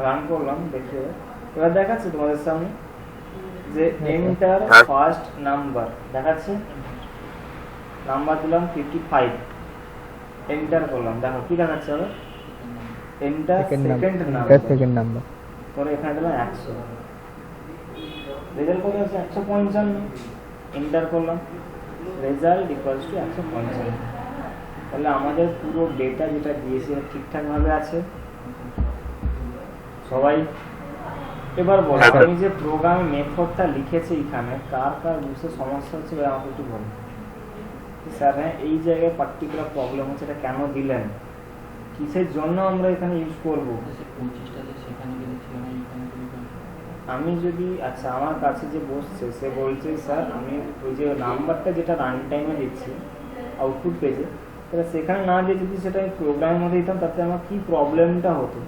Run করলাম, দেখে এবার দেখাচ্ছে তোমাদের সামনে যে এন্টার ফার্স্ট নাম্বার দেখাচ্ছে, নাম্বার দিলাম 55, এন্টার করলাম, দেখো কি দেখাচ্ছে হবে এন্টার সেকেন্ড নাম্বার, পরে এখানে দিলাম 100, রেজাল্ট কত আছে 155, এন্টার করলাম, রেজাল্ট ইকুয়ালস টু 155। তাহলে আমাদের পুরো ডেটা যেটা দিয়েছে ঠিকঠাক ভাবে আছে সবাই। এবার বলো আমি যে প্রোগ্রাম মেথডটা লিখেছি এখানে কার কার বুঝতে সমস্যা হচ্ছে আমাকে একটু বলুন স্যার। হ্যাঁ এই জায়গায় পার্টিকুলার প্রবলেম হচ্ছে, এটা কেন দিলেন, কিসের জন্য আমরা এখানে ইউজ করব? আমি যদি আচ্ছা আমার কাছে যে বসছে সে বলছে স্যার আমি ওই যে নাম্বারটা যেটা রান টাইমে দিচ্ছি আউটপুট পেজে, সেটা সেখানে না দিয়ে যদি সেটা আমি প্রোগ্রামের মধ্যে দিতাম তাতে আমার কি প্রবলেমটা হতো?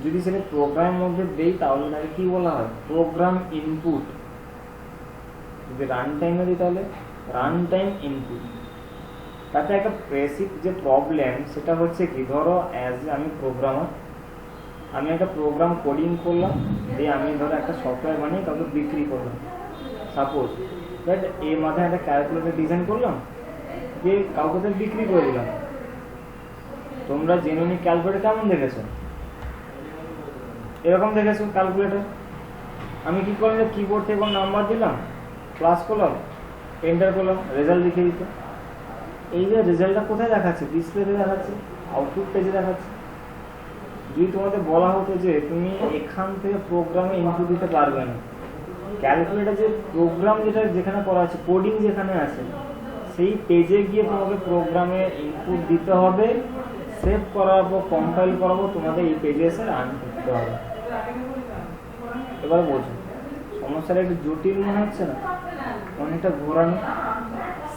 যদি সেটা প্রোগ্রামের মধ্যে দেই তাহলে তাকে কি বলা হয় প্রোগ্রাম ইনপুট, যদি রান টাইমে দিই তাহলে রান টাইম ইনপুট। তাতে একটা বেসিক যে প্রবলেম সেটা হচ্ছে কি, ধরো অ্যাজ আমি প্রোগ্রামার, আমি একটা প্রোগ্রাম কোডিং করলাম, দিয়ে আমি ধরো একটা সফটওয়্যার বানিয়ে কাউকে বিক্রি করলাম, সাপোজ দ্যাট এর মাথায় একটা ক্যালকুলেটর ডিজাইন করলাম, দিয়ে কাউকে তো বিক্রি করে দিলাম। তোমরা জেনুইনি ক্যালকুলেটর কেমন দেখেছো? এরকম দেখেছো ক্যালকুলেটর? আমি কি করলাম, কিবোর্ড থেকে নাম্বার দিলাম, প্লাস করলাম, এন্টার করলাম, রেজাল্ট লিখে দিত। এই যে রেজাল্টটা কোথায় দেখাচ্ছে? ডিসপ্লেতে দেখাচ্ছে, আউটপুট পেজে দেখাচ্ছে। যদি তোমাদের বলা হতো যে তুমি এখান থেকে প্রোগ্রামে ইনপুট দিতে পারবে না, ক্যালকুলেটর যে প্রোগ্রাম যেটা যেখানে করা আছে, কোডিং যেখানে আছে, সেই পেজে গিয়ে তোমাকে প্রোগ্রামে ইনপুট দিতে হবে, সেভ করাবো, কম্পাইল করাবো, তোমাদের এই পেজে এসে রান করতে হবে। এবার বোঝো সমস্যাটা একটু জটিল মনে হচ্ছে না? অনেকটা ঘোরানো।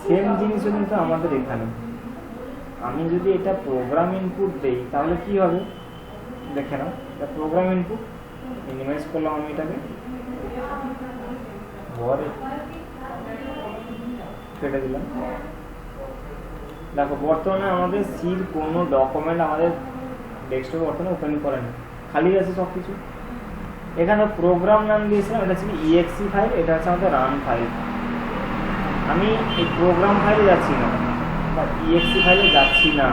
সেম জিনিসও কিন্তু আমাদের এখানে, আমি যদি এটা প্রোগ্রাম ইনপুট দেই তাহলে কি হবে দেখে নাও। এটা প্রোগ্রাম ইনপুট, মিনিমাইজ করলাম আমি এটাকে, ঘরে কেটে দিলাম। দেখো বর্তমানে আমাদের সির কোনো ডকুমেন্ট আমাদের ডেস্কটপে বর্তমানে ওপেন করে না, খালি আছে সব কিছু। এখানে প্রোগ্রাম নাম দিয়েছিলাম, এটা হচ্ছে ইএক্সি ফাইল, এটা হচ্ছে আমাদের রান ফাইল। আমি এই প্রোগ্রাম ফাইলে যাচ্ছি না বা ইএক্সি ফাইলে যাচ্ছি না,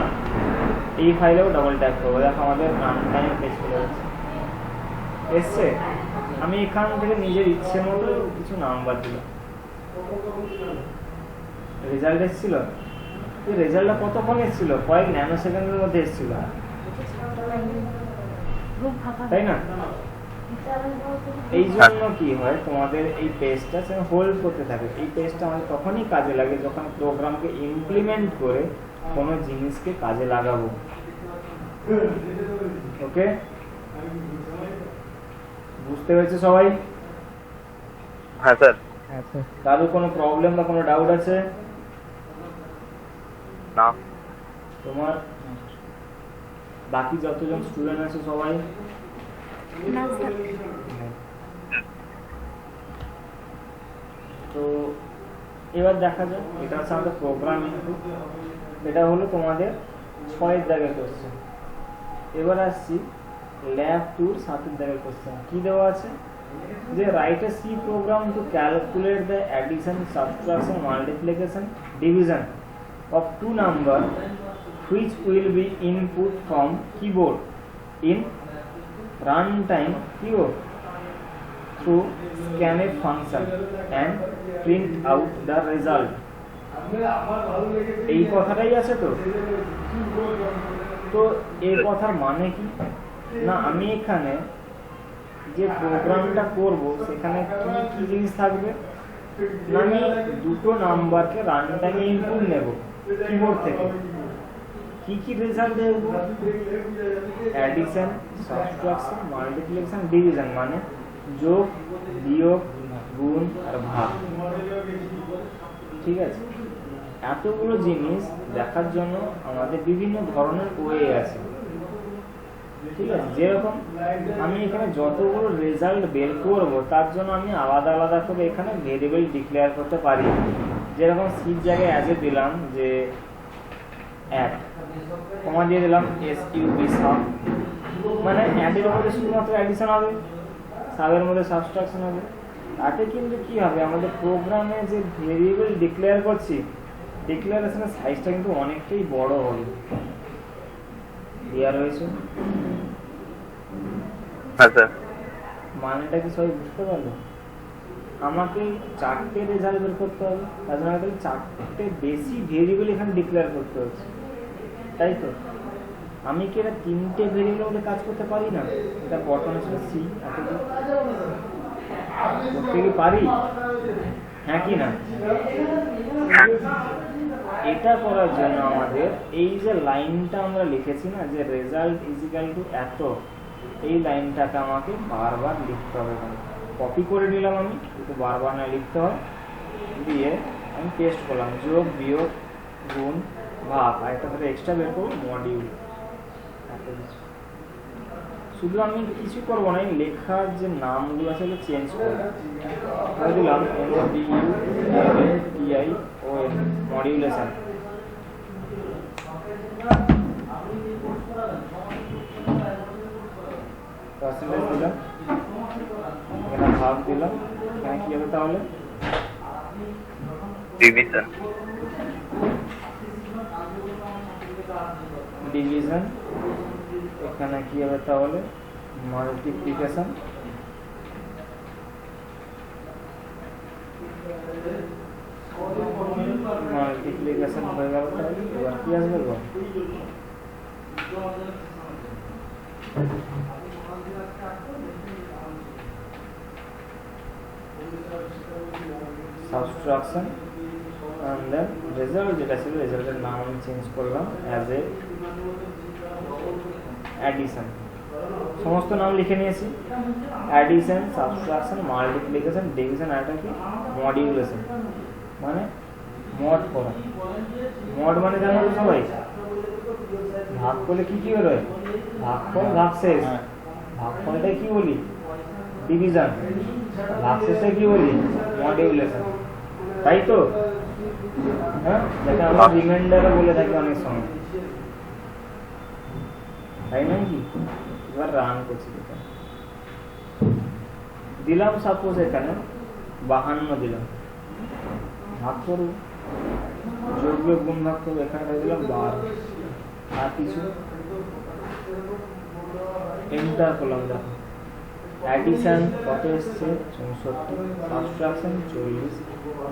এই ফাইলেও ডবল ট্যাপ করবো, দেখো আমাদের রান টাইম পেজ চলে যাচ্ছে, এসছে। আমি এখান থেকে নিজের ইচ্ছে মতো কিছু নাম্বার দিলাম, রেজাল্ট এসেছিল। এই রেজাল্টটা কতক্ষণ এসেছিল? কয়েক ন্যানো সেকেন্ডের মধ্যে এসেছিল, তাই না? এই জন্য কি হয়, তোমাদের এই পেজটা হোল্ড করতে থাকে। এই পেজটা আমাদের তখনই কাজে লাগে যখন প্রোগ্রামকে ইমপ্লিমেন্ট করে কোনো জিনিসকে কাজে লাগাবো। ওকে, বুঝতে পেরেছে সবাই? হ্যাঁ স্যার। কারো কোনো প্রবলেম বা কোনো ডাউট আছে? না। তোমার বাকি যতজন স্টুডেন্ট আছে সবাই? তো এবার দেখা যাক, এটা হচ্ছে আমাদের প্রোগ্রাম ইনপুট, এটা হলো তোমাদের 6 দাগের কোশ্চেন। এবার আসছি ল্যাব 2 7 দাগের কোশ্চেন। কি দেওয়া আছে যে write a C program to calculate the addition, subtraction, multiplication, division of two number which will be input from keyboard in runtime keyboard through scanf function and print out the result. এই কথাটাই আছে। তো তো এই কথার মানে কি না, আমি এখানে যে প্রোগ্রামটা করব সেখানে কি কি জিনিস থাকবে না, আমি দুটো নাম্বারকে রান টাইমে ইনপুট নেব কিবোর্ড থেকে, কি কি রেজাল্ট দেব? অ্যাডিশন, সাবট্রাকশন, মাল্টিপ্লিকেশন, ডিভিশন মানে যোগ, বিয়োগ, গুণ আর ভাগ। ঠিক আছে, এতগুলো জিনিস দেখার জন্য আমাদের বিভিন্ন ধরনের ওয়ে আছে। ঠিক আছে, যেরকম আমি এখানে যতগুলো রেজাল্ট বের করবো তার জন্য আমি আলাদা আলাদা করে এখানে ভেরিয়েবল ডিক্লেয়ার করতে পারি। যেরকম সির জায়গায় অ্যাজে দিলাম যে অ্যাড, কমা দিয়ে দিলাম এসইউবি সাব, মানে অ্যাডের মধ্যে শুধুমাত্র অ্যাডিশন হবে, সাবের মধ্যে সাবস্ট্রাকশন হবে। তাতে কিন্তু কি হবে, আমাদের প্রোগ্রামে যে ভেরিয়েবল ডিক্লেয়ার করছি, ডিক্লারেশনের সাইজটা কিন্তু অনেকটাই বড় হবে। ক্লিয়ার হয়েছে? হ্যাঁ স্যার। মানেটা কি সবাই বুঝতে পারলো? আমাকে 4টে রেজাল্ট বের করতে হবে, তার জন্য আমাকে 4টে বেশি ভেরিয়েবল এখানে ডিক্লেয়ার করতে হচ্ছে, তাই তো? আমি কি এটা 3টে ভেরিয়েবল মধ্যে কাজ করতে পারি না? এটা বর্তমানে ছিল সি, করতে কি পারি? হ্যাঁ কি না? এটা করার জন্য আমাদের এই যে লাইনটা আমরা লিখেছি না, যে রেজাল্ট ইজ ইকুয়াল টু এত, এই লাইনটাকে আমাকে বারবার লিখতে হবে। কপি করে নিলাম আমি, কিন্তু বারবার না লিখতে হয়। দিয়ে আমি টেস্ট করলাম, যোগ বিয়োগ গুণ ভাগ, আর একটা করে এক্সট্রা বের করবো মডিউল। শুধু আমি কিছু করবো না, লেখার যে নামগুলো আছে সেগুলো চেঞ্জ করবো। করে দিলাম MODULTION মডিউলেশন। পার্সেন্টেজ দিলাম, এখানে ভাগ দিলাম, এখানে কি হবে তাহলে? ডিভিশন। ডিভিশন, এখানে কি হবে তাহলে? মাল্টিপ্লিকেশন। মাল্টিপ্লিকেশন হয়ে গেল, তাহলে এবার কি আসবে গো? সাবট্রাকশন and then result, যেটা ছিল রেজাল্টের নাম আমি চেঞ্জ করলাম অ্যাজ এ অ্যাডিশন। সমস্ত নাম লিখে নিয়েছি, অ্যাডিশন, সাবট্রাকশন, মাল্টিপ্লিকেশন, ডিভিশন, আর এটা কি মডিউলেশন, মানে মড করা। মড মানে জানো তো সবাই, ভাগ করলে কি কি বেরোয়? ভাগফল, ভাগশেষ। ভাগফলটা কি বলি? ডিভিশন। ভাগশেষে কি বলি? মডিউলেশন, তাই তো? হ্যাঁ, যেটা আমরা রিমাইন্ডারও বলে থাকি অনেক সময়, তাই নয় কি? এবার রান করছি, দিলাম সাপোজ এখানে 52 দিলাম, ভাগ করবো, যোগ বিয়োগ গুণ ভাগ করবো, এখানে দিলাম 12, আর কিছু এন্টার করলাম। দেখো অ্যাডিশন কত এসছে? 64, সাবট্রাকশন 40,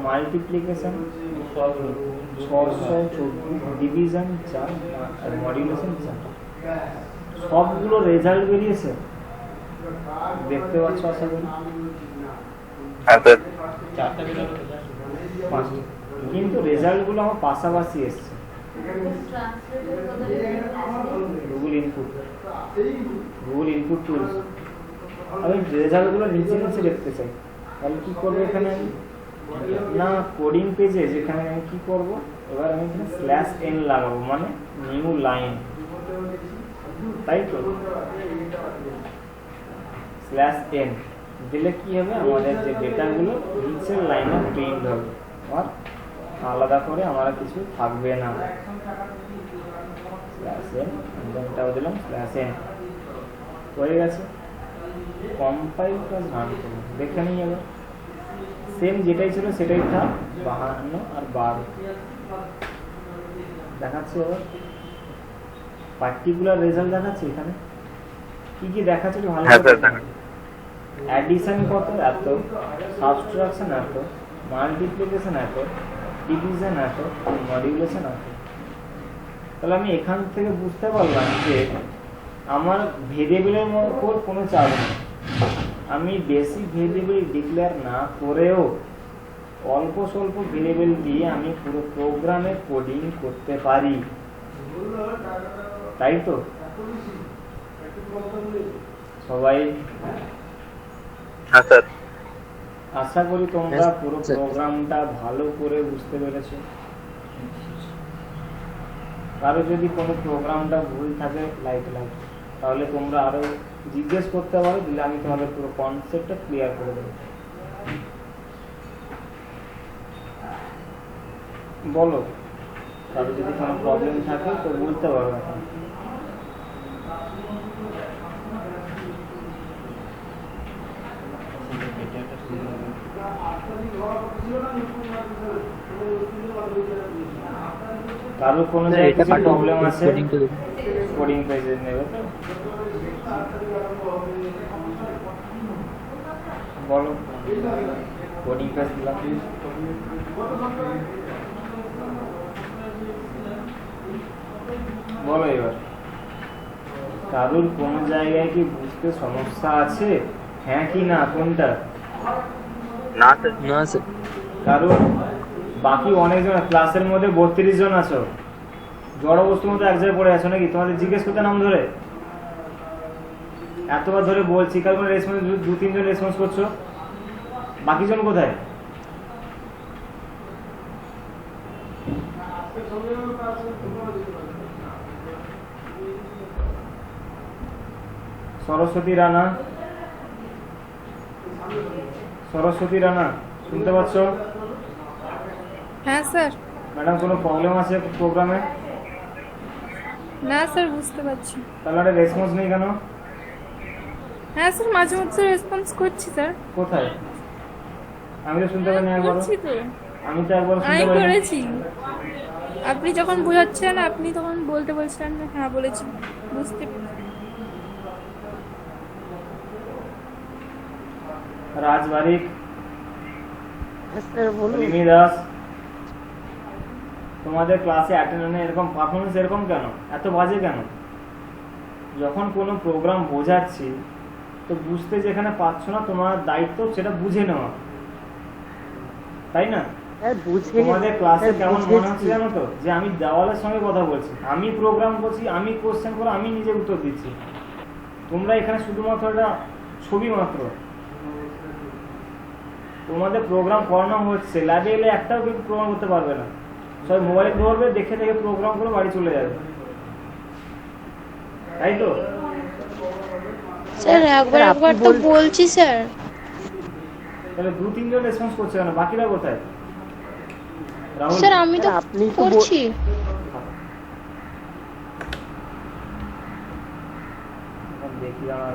মাল্টিপ্লিকেশন 624, ডিভিশন 4, আর মডিউলেশন 4। সবগুলো রেজাল্ট বেরিয়েছে, দেখতে পাচ্ছ আশা করি? হ্যাঁ স্যার। 5টা, কিন্তু রেজাল্টগুলো আমার পাশাপাশি এসছে। Google input tools. আমি রেজাল্টগুলো নিচে নিচে দেখতে চাই, তাহলে কি করবো এখানে? না, কোডিং পেজে যেখানে আমি কি করব, এবার আমি এখানে /n লাগাবো, মানে নিউ লাইন, তাই তো? /n দিলে কি হবে, আমাদের যে ডেটাগুলো নিচের লাইনে প্রিন্ট হবে, আর আলাদা করে আমার কিছু থাকবে না। /n, এটাও দিলাম /n, হয়ে গেছে। কম্পাইল প্লাস রান করব, দেখে নিই এবার। সেম যেটাই ছিল সেটাই থাক, 52 আর 12 দেখাচ্ছে। এবার পার্টিকুলার রেজাল্ট দেখাচ্ছে। এখানে কি কি দেখাচ্ছে ভালো? অ্যাডিশন কত? এত, সাবট্রাকশন এত, মাল্টিপ্লিকেশন এত, ডিভিশন এত, মডিউলেশন এত। তাহলে আমি এখান থেকে বুঝতে পারলাম যে আমার ভেরিয়েবলের উপর কোনো চাপ নেই। আমি বেশি ভেরিয়েবল ডিক্লেয়ার না করেও অল্প স্বল্প ভেরিয়েবল দিয়ে আমি পুরো প্রোগ্রামে কোডিং করতে পারি, তাই তো? সবাই হ্যাঁ স্যার। আশা করি তোমরা পুরো প্রোগ্রামটা ভালো করে বুঝতে পেরেছো। কারো যদি কোনো প্রোগ্রামটা ভুল থাকে লাইক তাহলে তোমরা আরো জিজ্ঞেস করতে পারো, দিলে আমি তোমাদের পুরো কনসেপ্টটা ক্লিয়ার করে দেবো। বলো, কারো যদি কোনো প্রবলেম থাকে তো বলতে পারো এখন। কারো কোনো জায়গায় কিছু প্রবলেম আছে, কোডিং পেজে নেবে তো বলো। কোডিং পেজ দিলাম, বলো এবার। কারোর কোনো জায়গায় কি বুঝতে সমস্যা আছে? হ্যাঁ কি না, কোনটা? না স্যার। না স্যার। কারণ বাকি অনেকজন ক্লাসের মধ্যে 32 জন আছো, জড় বস্তুর মতো এক জায়গায় পড়ে আছো নাকি? তোমাদের জিজ্ঞেস করতে নাম ধরে এতবার ধরে বলছি, কারণ রেসপন্স 2-3 জন রেসপন্স করছো, বাকি জন কোথায়? সরস্বতী রানা, সরস্বতী রানা শুনতে পাচ্ছ? হ্যাঁ স্যার। ম্যাডাম কোনো প্রবলেম আছে প্রোগ্রামে? না স্যার, বুঝতে পারছি। তাহলে রেসপন্স নেই কেন? হ্যাঁ স্যার, মাঝে মধ্যে রেসপন্স করছি স্যার। কোথায়? আমি তো শুনতে পাইনি একবার। করছি তো, আমি তো একবার আমি শুনতে পাইনি। করেছি। আপনি যখন বোঝাচ্ছেন, আপনি তখন বলতে বলছিলেন যে হ্যাঁ বলেছি, বুঝতে রাজ বারিক, স্যার বলুন। রিমি দাস, তোমাদের ক্লাসে অ্যাটেন্ডেন্স এরকম পারফরমেন্স এরকম কেন, এত বাজে কেন? যখন কোনো প্রোগ্রাম বোঝাচ্ছি তো বুঝতে যেখানে পাচ্ছ না, তোমার দায়িত্ব সেটা বুঝে নেওয়া, তাই না? স্যার বুঝে তোমাদের ক্লাসে স্যার, কেমন মনে বুঝেছি। হচ্ছে জানো তো, যে আমি দেওয়ালের সঙ্গে কথা বলছি, আমি প্রোগ্রাম করছি, আমি কোশ্চেন করে আমি নিজে উত্তর দিচ্ছি, তোমরা এখানে শুধুমাত্র একটা ছবি মাত্র। তোমাদের প্রোগ্রাম করানো হচ্ছে, ল্যাবে এলে একটাও কেউ প্রোগ্রাম করতে পারবে না, সবাই মোবাইল ধরবে, দেখে দেখে প্রোগ্রাম করে বাড়ি চলে যাবে, তাই তো? স্যার একবার একবার তো বলছি স্যার। তাহলে 2-3 জন রেসপন্স করছে কেন, বাকিরা কোথায়? রাহুল, স্যার আমি তো আপনি তো করছি। দেখি আমার।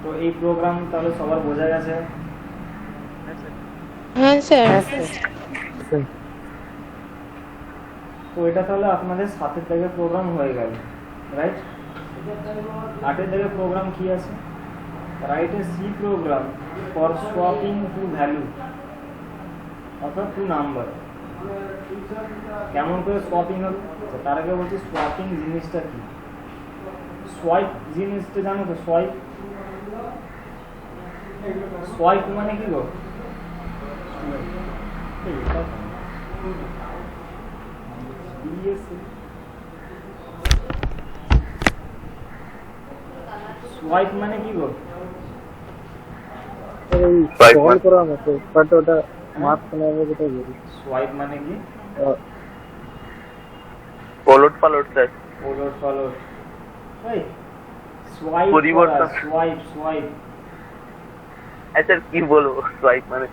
তো এই প্রোগ্রাম তাহলে সবার বোঝা গেছে? হ্যাঁ স্যার। হ্যাঁ স্যার। তো এটা তাহলে আপনাদের 7 থেকে প্রোগ্রাম হয়ে গেল, রাইট? 8 থেকে প্রোগ্রাম কি আছে? Write a C program for swapping two value, অর্থাৎ টু নাম্বার। কেমন করে সোয়াপিং হবে তার আগে বলছি, সোয়াপিং জিনিসটা কি? সোয়াইপ জিনিসটা জানো তো? সোয়াইপ, সোয়াইপ মানে কি গো? সোয়াইপ মানে কি গো? এই Swipe কল মানে- করার মতো, বাট ওটা মাঝখানে আমি যেটা বলি। সোয়াইপ মানে কি? ওলট পালট স্যার। ওলট পালট, এই সোয়াইপ পরিবর্তন। করা, সোয়াইপ সোয়াইপ। স্যার কি বলবো সোয়াইপ মানে?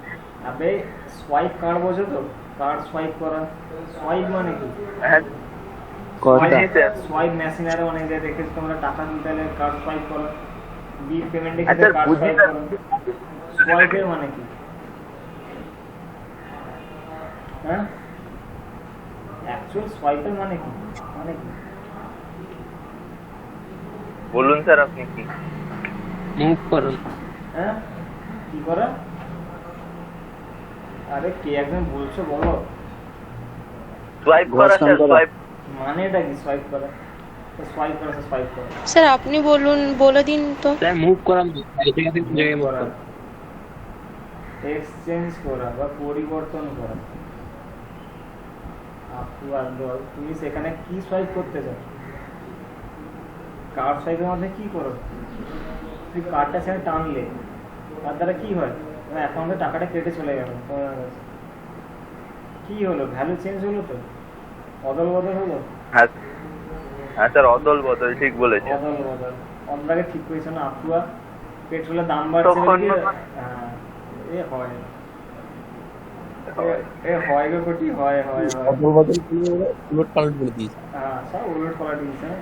আবে সোয়াইপ কার্ড বোঝো তো? কার্ড সোয়াইপ করা, সোয়াইপ মানে কি? হ্যাঁ বুঝি স্যার। সোয়াইপ মেশিনারে অনেক জায়গায় দেখেছি তোমরা, টাকা দিতে হলে কার্ড সোয়াইপ করো, বিল পেমেন্টে আচ্ছা, ক্ষেত্রে কার্ড বুঝি সোয়াইপ স্যার। করো। সোয়াইপের মানে কি? হ্যাঁ, অ্যাকচুয়াল সোয়াইপের মানে কি? মানে কি বলুন স্যার আপনি কি? মুভ করুন। হ্যাঁ, কি করা? আরে কে একজন বলছো বলো, সোয়াইপ করা স্যার, সোয়াইপ। মানেটা কি সোয়াইপ করা? সোয়াইপ করা, সোয়াইপ করা, স্যার আপনি বলুন, বলে দিন তো। স্যার মুভ করা, এই জায়গা থেকে ওই জায়গায় মুভ করা, করা। এক্সচেঞ্জ করা বা পরিবর্তন করা। আপু আর দল, তুমি সেখানে কি সোয়াইপ করতে চাও? কার্ড সোয়াইপের মধ্যে কি করো? তুই কার্ডটা সেখানে টানলে তার দ্বারা কি হয়? তোমার অ্যাকাউন্টে টাকাটা কেটে চলে গেল, তোমার কাছে কি হলো? ভ্যালু চেঞ্জ হলো তো, অদল বদল হলো। হ্যাঁ হ্যাঁ স্যার অদল বদল ঠিক বলেছেন। বদল বদল অন্যকে ঠিক করেছে না আকুয়া পেট্রোলের দাম বাড়ছে তখন দেখে, হ্যাঁ, এ হয় এ হয় গো কোটি হয় হয় হয় বদল বদল উলট পালট করে দিয়েছে। হ্যাঁ সব উলট পালট দিয়েছে না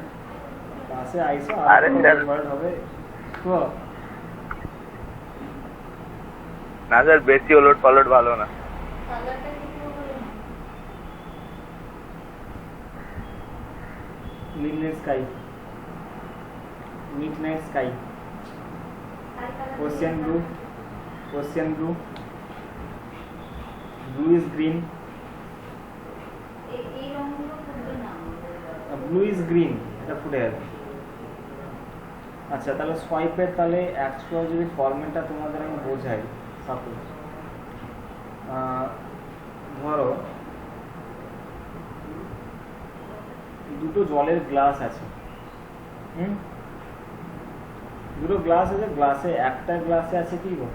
ক্লাসে আইসো আরে স্যার। উলট পালট হবে তো না স্যার বেশি ওলট পালট ভালো না। midnight sky midnight sky ocean blue blue is green blue is green এটা ফুটে যাবে। আচ্ছা তাহলে সোয়াইপের তাহলে অ্যাকচুয়াল যদি ফরম্যাটটা তোমাদের আমি বোঝাই সাপোজ ধরো দুটো জলের গ্লাস আছে, দুটো গ্লাস আছে, গ্লাসে একটা গ্লাসে আছে কি গো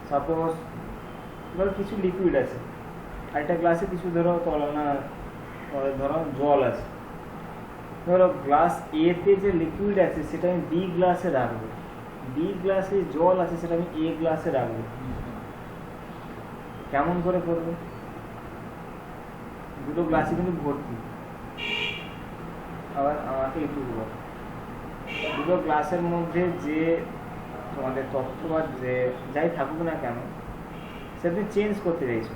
সাপোজ ধরো কিছু লিকুইড আছে, আরেকটা গ্লাসে কিছু ধরো তলনা ধরো জল আছে। ধরো গ্লাস এ তে যে লিকুইড আছে সেটা আমি বি গ্লাসে রাখবো, বি গ্লাসে জল আছে সেটা আমি এ গ্লাসে রাখবো। কেমন করে করবো? দুটো গ্লাসে কিন্তু ভর্তি। আবার আমাকে একটু বলো, দুটো গ্লাসের মধ্যে যে তোমাদের তথ্য বা যে যাই থাকুক না কেন সেটা চেঞ্জ করতে চাইছো,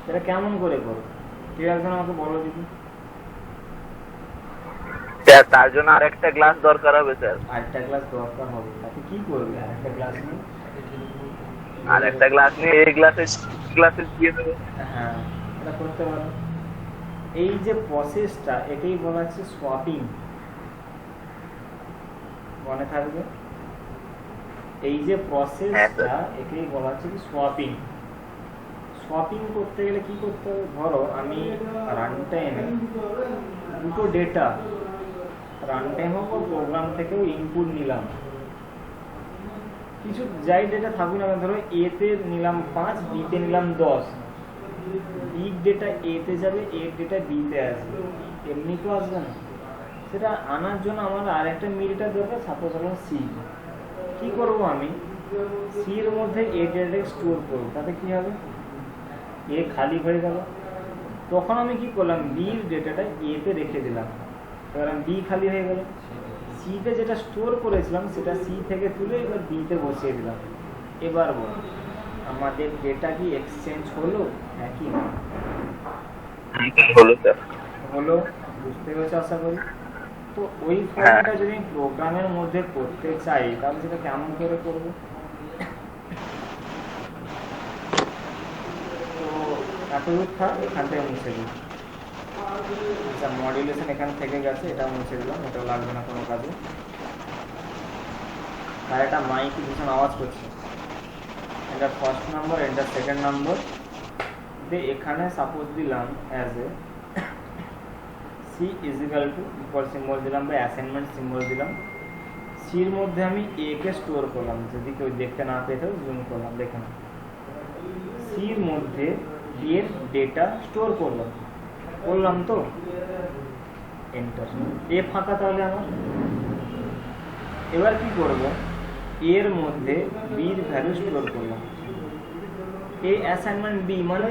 সেটা কেমন করে করো? কেউ একজন আমাকে বলো দিদি। স্যার তার জন্য আরেকটা গ্লাস দরকার হবে স্যার। আরেকটা গ্লাস দরকার হবে, তাতে কি করবে? আরেকটা গ্লাস নিয়ে আরেকটা গ্লাস নিয়ে এই গ্লাসে দিয়ে দেবো। হ্যাঁ এটা করতে পারো। এই যে প্রসেসটা এটাই বলা হচ্ছে সোয়াপিং, মনে থাকবে। এই যে প্রসেসটা এটাই বলা হচ্ছে কি সোয়াপিং। সোয়াপিং করতে গেলে কি করতে হবে? ধরো আমি রান টাইমে দুটো ডেটা রান টাইম হোক প্রোগ্রাম থেকেও ইনপুট নিলাম, কিছু যাই ডেটা থাকুক না, ধরো এ তে নিলাম 5, বি তে নিলাম 10, বিগ ডেটা এ তে যাবে, এর ডেটা বি তে আসবে, এমনি তো আসবে না। সেটা আনার জন্য আমার আর একটা মিলটা দরকার। সাপোজ হলো সি, কি করব আমি সি এর মধ্যে এ ডেটা স্টোর করবো, তাতে কি হবে? এ খালি হয়ে গেল। তখন আমি কি করলাম? বির ডেটাটা এ তে রেখে দিলাম, এবার বি খালি হয়ে গেল। সি তে যেটা স্টোর করেছিলাম সেটা সি থেকে তুলে এবার বি তে বসিয়ে দিলাম। এবার বল আমাদের ডেটা কি এক্সচেঞ্জ হলো? হ্যাঁ কি না? হলো স্যার। হলো, বুঝতে পেরেছো আশা করি। তো ওই ফর্মটা যদি প্রোগ্রামের মধ্যে করতে চাই তাহলে সেটা কেমন করে করবো? তো এতদূর থাক, এখান থেকে মুছে দিই। আচ্ছা মডুলেশন এখান থেকে গেছে, এটা মুছে দিলাম, এটাও লাগবে না কোনো কাজে। আর একটা মাইক ভীষণ আওয়াজ করছে, এটা ফার্স্ট নাম্বার, এটা সেকেন্ড নাম্বার দিয়ে এখানে সাপোজ দিলাম as A C is equal to equal symbol দিলাম বা অ্যাসাইনমেন্ট সিম্বল দিলাম। সির মধ্যে আমি এ কে স্টোর করলাম, যদি কেউ দেখতে না পেয়ে থাকে জুম করলাম, দেখে না। সির মধ্যে বি এর ডেটা স্টোর করলাম তো এন্টার। এ ফাঁকা তাহলে আমার। এবার কি করব? এর মধ্যে বির ভ্যালু স্টোর করলাম। এ অ্যাসাইনমেন্ট বি মানে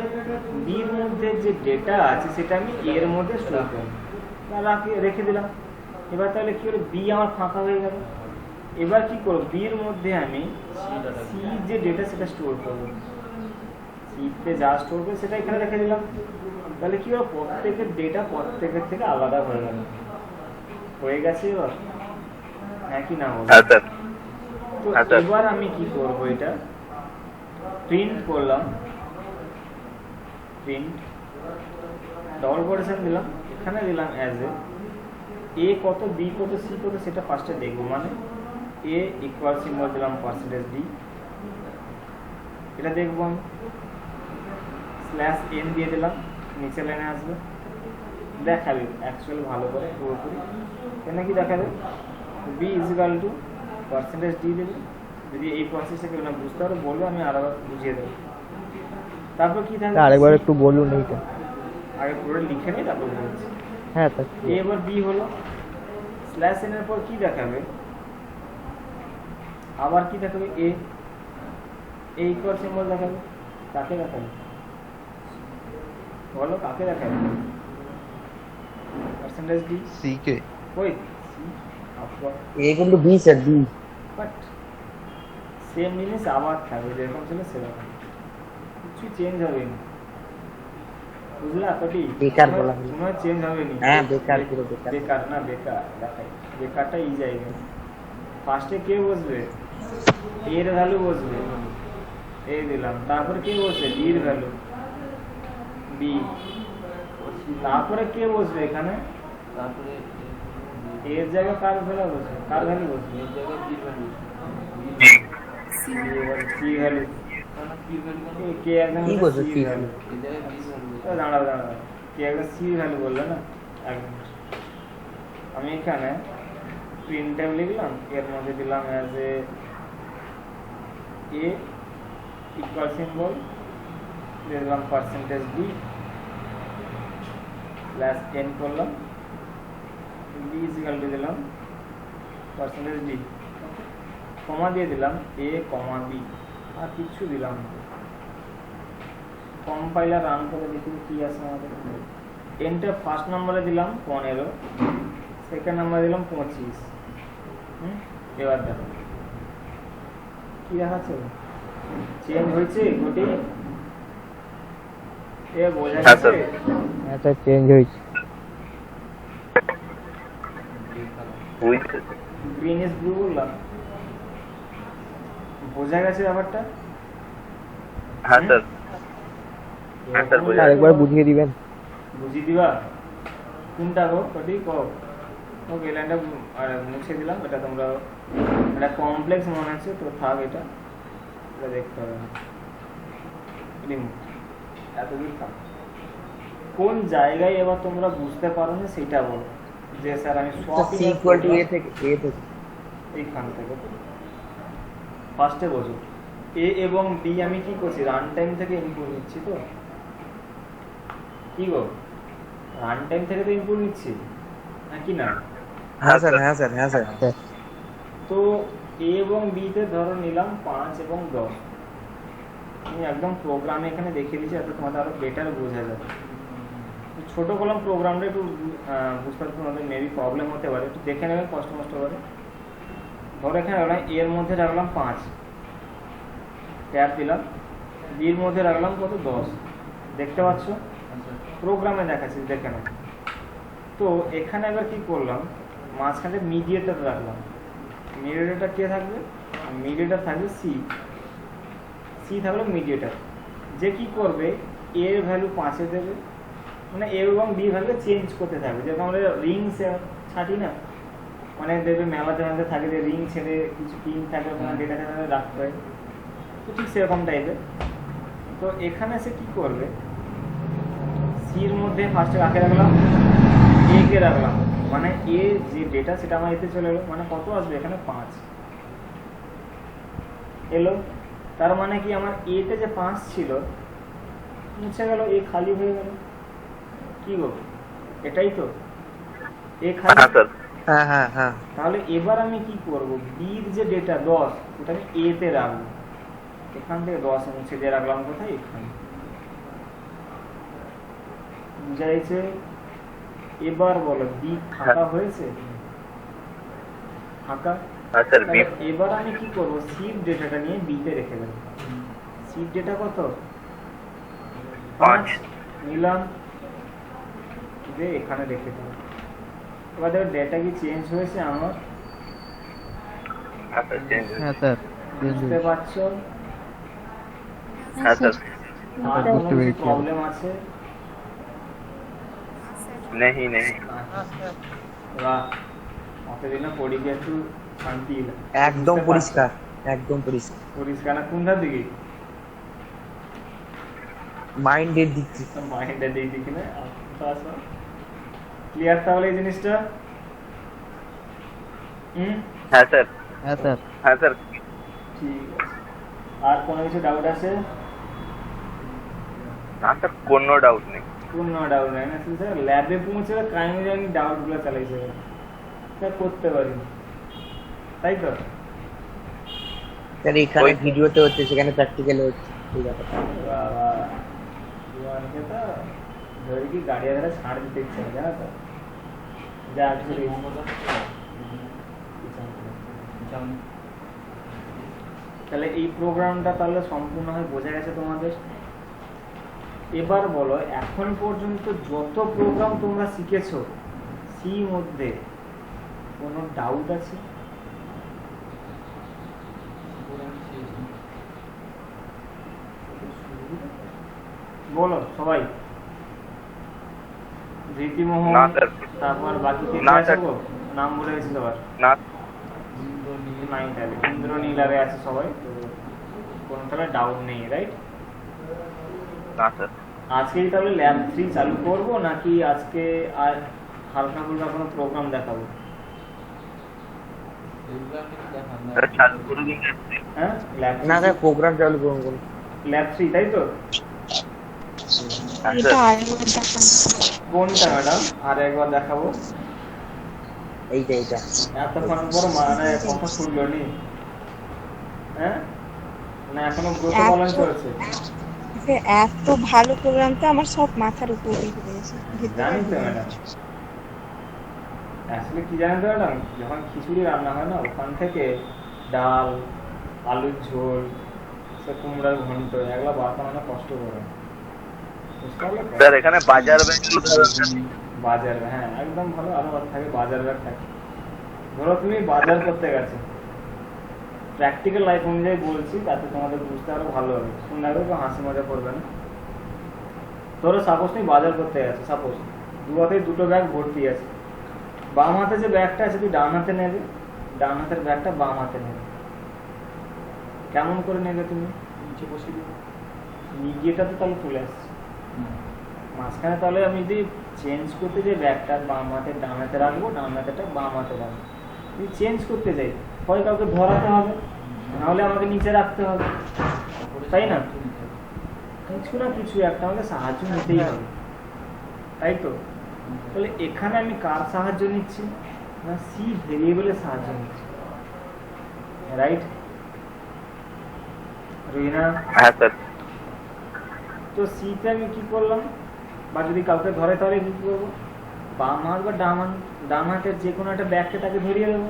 বির মধ্যে যে ডেটা আছে সেটা আমি এর মধ্যে স্টোর করব, রেখে দিলাম। এবার তাহলে কি হলো? বি আমার ফাঁকা হয়ে গেল। এবার কি করব? বির মধ্যে আমি সি যে ডেটা সেটা স্টোর করব, সিতে যা স্টোর করবো সেটা এখানে রেখে দিলাম। তাহলে কি হলো? প্রত্যেকের ডেটা প্রত্যেকের থেকে আলাদা হয়ে গেছে। এবার হ্যাঁ কি না বলো? তো এবার আমি কি করব? এটা প্রিন্ট করলাম, প্রিন্ট ডবল কোটেশন দিলাম, এখানে দিলাম অ্যাজ এ কত, বি কত, সি কত সেটা ফার্স্টে দেখবো। মানে এ ইকুয়াল সিম্বল দিলাম পার্সেন্টেজ ডি, এটা দেখবো আমি। স্ল্যাশ এন দিয়ে দিলাম, নিচে লাইনে আসবে, দেখাবে অ্যাকচুয়ালি ভালো করে পুরোপুরি। এখানে কি দেখাবে? B is equal to percentage D দেবে। যদি এই প্রসেসটা কেউ না বুঝতে পারো বলবে, আমি আরো বুঝিয়ে দেবো। তারপর কি থাকবে? আরেকবার একটু বলুন এইটা। আগে পুরো লিখে নিই তারপর বলছি। হ্যাঁ স্যার এ এবার বি হলো, স্ল্যাশ এন এর পর কি দেখাবে, আবার কি দেখাবে, এ ইকুয়াল সিম্বল দেখাবে, কাকে দেখাবে বলো, কাকে দেখাবে, পার্সেন্টেজ ডি, সি কে ওই সি আপওয়ার্ড, এ কিন্তু B sir B but same জিনিস আবার থাকবে, যেরকম ছিল সেরকম, কিছু চেঞ্জ হবে না, বুঝলা কটি, বেকার বলা হলো। কোনো চেঞ্জ হবে না। হ্যাঁ, বেকার, পুরো বেকার। বেকার না, বেকার দেখাই, বেকারটা এই জায়গায় ফার্স্টে কে বসবে, এর ভ্যালু বসবে, এ দিলাম, তারপরে কে বসবে, বি এর ভ্যালু, বি, তারপরে কে বসবে এখানে, তারপরে এর জায়গায় কার ভ্যালু বসবে, কার ভ্যালু বসবে, এর জায়গায় বি ভ্যালু সি ভ্যালু, কারণ বি ভ্যালু কে একদম কি বলছো, সি C ভ্যালু, এর জায়গায় বি ভ্যালু দাঁড়াও দাঁড়াও, কে একদম সি ভ্যালু বললো না, এক মিনিট। আমি এখানে প্রিন্ট টাইম লিখলাম, এর মধ্যে দিলাম অ্যাজ এ ইকুয়াল সিম্বল, দিলাম পার্সেন্টেজ ডি প্লাস এন করলাম, বি ইজিক্যাল টু দিলাম পার্সেন্টেজ ডি, কমা দিয়ে দিলাম এ কমা বি, আর কিচ্ছু দিলাম না। কম্পাইলার রান করে দেখি কি আছে আমাদের, এন্টার ফার্স্ট নম্বরে দিলাম 15, সেকেন্ড নম্বরে দিলাম 25, এবার দেখো কি দেখাচ্ছে, চেঞ্জ হয়েছে গোটি, এ বোঝা হ্যাঁ, গেছে, হ্যাঁ স্যার চেঞ্জ হয়েছে বুঝতে গ্রিন ইজ ব্লু বললাম, বোঝা গেছে ব্যাপারটা, হ্যাঁ স্যার, হ্যাঁ স্যার বোঝা আরেকবার বুঝিয়ে দিবেন বুঝিয়ে দিবা কোনটা গো কটি কো, ওকে লাইনটা আর মুছে দিলাম, এটা তোমরা, এটা কমপ্লেক্স মনে হচ্ছে তো থাক, এটা এটা দেখতে হবে না, এতদূর থাক, কোন জায়গায় এবার তোমরা বুঝতে পারো না সেটা বলো, যে স্যার আমি সি ইকুয়াল টু এ থেকে এইখান থেকে ফার্স্টে বোঝো, এ এবং বি আমি কি করছি, রান টাইম থেকে ইনপুট নিচ্ছি, তো কি গো রান টাইম থেকে তো ইনপুট নিচ্ছি নাকি না, হ্যাঁ স্যার হ্যাঁ স্যার হ্যাঁ স্যার তো এ এবং বি তে ধরো নিলাম 5 এবং 10, আমি একদম প্রোগ্রামে এখানে দেখিয়ে দিচ্ছি, যাতে তোমাদের আরো বেটার বোঝা যাবে, ছোট কলম প্রোগ্রামটা একটু বুঝতে তোমাদের মেবি প্রবলেম হতে পারে, একটু দেখে নেবেন কষ্ট করে, ধরো এখানে রাখলাম এর মধ্যে রাখলাম 5, ট্যাব দিলাম, বির মধ্যে রাখলাম কত 10, দেখতে পাচ্ছ প্রোগ্রামে দেখাচ্ছি, দেখে নাও। তো এখানে এবার কি করলাম, মাঝখানে মিডিয়েটর রাখলাম, মিডিয়েটরটা কে থাকবে, মিডিয়েটর থাকবে সি থাকলো মিডিয়েটর, যে কি করবে এর ভ্যালু 5-এ দেবে, মানে এ এবং বি ভ্যালু চেঞ্জ করতে থাকবে, যেরকম আমরা রিং ছাঁটি না, মানে দেখবে মেলাতে থাকে যে রিং ছেড়ে কিছু পিন থাকে, ওখানে ডেটা রাখতে হয়, তো ঠিক সেরকম টাইপের। তো এখানে সে কি করবে, সির মধ্যে ফার্স্টে কাকে রাখলাম, এ কে রাখলাম, মানে এ যে ডেটা সেটা আমার এতে চলে এলো, মানে কত আসবে এখানে 5 এলো, তার মানে কি আমার এতে যে 5 ছিল মুছে গেল, এ খালি হয়ে গেল, কি গো এটাই তো, এ খালি, হ্যাঁ স্যার, হ্যাঁ হ্যাঁ হ্যাঁ তাহলে এবার আমি কি করব, বির যে ডেটা 10 ওটা আমি এ তে রাখবো, এখান থেকে 10 মুছে দিয়ে রাখলাম কোথায়, এখানে, বুঝা গেছে, এবার বলো বি ফাঁকা হয়েছে, ফাঁকা, হ্যাঁ স্যার, তাহলে এবার আমি কি করব, সির ডেটাটা নিয়ে বি তে রেখে দেব, সির ডেটা কত 5 নিলাম, দিয়ে এখানে রেখে দেব, এবার দেখো ডেটা কি চেঞ্জ হয়েছে আমার, হ্যাঁ স্যার চেঞ্জ হ্যাঁ স্যার বুঝতে পারছো, হ্যাঁ স্যার, আর কোনো কিছু প্রবলেম আছে, नहीं नहीं বাহ অতদিন না পড়ি গিয়ে একটু শান্তি এলো, একদম পরিষ্কার একদম পরিষ্কার পরিষ্কার না, কোনটার দিকে, মাইন্ডের দিক থেকে মাইন্ডটা দিয়ে দিকে না, ক্লিয়ার তাহলে এই জিনিসটা, हाँ सर, হ্যাঁ স্যার हाँ सर, ঠিক আছে, আর কোনো কিছু ডাউট আছে, না স্যার কোনো ডাউট নেই। কোনো ডাউট নাই না স্যার, ল্যাবে পৌঁছে কাইমে জানি ডাউটগুলো চালাইছে স্যার, করতে পারি, তাই তো? স্যার এখানে ওই- ভিডিওতে হচ্ছে, সেখানে প্র্যাকটিক্যালে হচ্ছে এই ব্যাপারটা। বাবা, জীবনকে তো ধরে কি গাড়ি ধরে ছাড় দিতে ইচ্ছে হয়, জানো তো? যা কিছু তাহলে এই প্রোগ্রামটা তাহলে সম্পূর্ণভাবে বোঝা গেছে তোমাদের। এবার বলো, এখন পর্যন্ত যত প্রোগ্রাম তোমরা শিখেছো সি মধ্যে কোনো ডাউট আছে? বলো সবাই। ধৃতিমোহন, না স্যার, তারপর বাকি কে না আছে স্যার। গো? নাম বলে গেছি সবার। না নাই তাহলে ইন্দ্রনীলারে আছে সবাই, তো কোনো তাহলে ডাউট নেই, রাইট? না স্যার, আজকেই তাহলে ল্যাব 3 চালু করব নাকি আজকে আর হালকা ফুলকা কোনো প্রোগ্রাম দেখাবো? স্যার চালু করে দিন। হ্যাঁ, ল্যাব না স্যার, প্রোগ্রাম চালু করুন করুন। ল্যাব 3 তাই তো? হ্যাঁ এটা স্যার, আরেকবার দেখান। কোনটা ম্যাডাম? আর একবার দেখাবো। এইটা এইটা এতক্ষণ পর মানে কথা শুনলো নি? হ্যাঁ, না এখনো ব্রত পালন চলছে? যে এত ভালো প্রোগ্রামটা আমার সব মাথার উপর দিয়ে গেছে। জানি তো ম্যাডাম, আসলে কি জানেন তো ম্যাডাম, যখন খিচুড়ি রান্না হয় না, ওখান থেকে ডাল, আলুর ঝোল, সে কুমড়ার ঘন্ট, এগুলো বাড়তে মানে কষ্ট করে, বুঝতে পারলে তো? স্যার এখানে বাজার ব্যাংক বাজার, হ্যাঁ একদম ভালো। আরো থাকে বাজার ব্যাগ থাকে। ধরো তুমি বাজার করতে গেছো, প্র্যাকটিক্যাল লাইফ অনুযায়ী বলছি যাতে তোমাদের বুঝতে আরো ভালো হবে, শুনলে আরো কেউ হাসি মজা করবে না। ধরো সাপোজ তুমি বাজার করতে গেছো, সাপোজ দু হাতে দুটো ব্যাগ ভর্তি আছে, বাম হাতে যে ব্যাগটা আছে তুই ডান হাতে নেবে, ডান হাতের ব্যাগটা বাম হাতে নেবে। কেমন করে নেবে তুমি? নিজেটা তো তাহলে চলে আসছে মাঝখানে, তাহলে আমি যদি চেঞ্জ করতে যাই ব্যাগটা বাম হাতে ডান হাতে রাখবো, ডান হাতেটা বাম হাতে রাখবো, যদি চেঞ্জ করতে যাই হয় কাউকে ধরাতে হবে, নাহলে আমাকে নিচে রাখতে হবে, তাই না? কিছু না কিছু একটা আমাকে সাহায্য নিতেই হবে, তাই তো? তাহলে এখানে আমি কার সাহায্য নিচ্ছি না, সি ভেরিয়েবলের সাহায্য নিচ্ছি, রাইট রুহিনা? হ্যাঁ স্যার, তো সিতে আমি কি করলাম, বা যদি কাউকে ধরে তাহলে কি করবো, বাম হাত বা ডান হাতের যে কোনো একটা ব্যাগকে তাকে ধরিয়ে দেবো,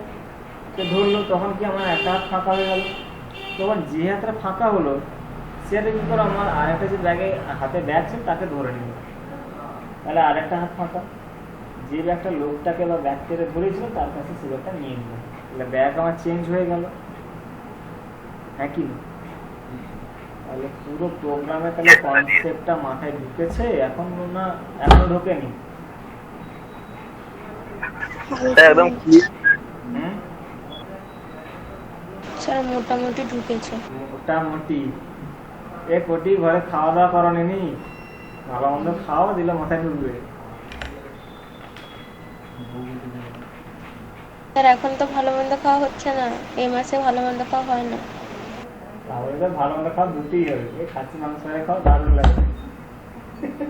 সে ধরলো, তখন কি আমার একটা হাত ফাঁকা হয়ে গেল। তখন যে হাতটা ফাঁকা হলো সেটা কি করো, আমার আরেকটা যে ব্যাগে হাতে ব্যাগ ছিল তাকে ধরে নিল, তাহলে আরেকটা হাত ফাঁকা, যে ব্যাগটা লোকটাকে বা ব্যাগকে ধরেছিল তার কাছে সে ব্যাগটা নিয়ে নিল, তাহলে ব্যাগ আমার চেঞ্জ হয়ে গেল, হ্যাঁ কি না? তাহলে পুরো প্রোগ্রামে তাহলে কনসেপ্টটা মাথায় ঢুকেছে এখন না, এখনো ঢোকেনি? স্যার একদম হুম, স্যার মোটামুটি ঢুকেছে। মোটামুটি। এ কোটি ঘরে খাওয়া দাওয়া করনি নি? ভালো মন্দ খাওয়া দিলে মাথায় ঢুকবে। স্যার এখন তো ভালো মন্দ খাওয়া হচ্ছে না, এই মাসে ভালো মন্দ খাওয়া হয় না। তাহলে তো ভালো মন্দ খাওয়া দুটোই হবে, এই খাসি মাংস খাওয়া দারুণ লাগে।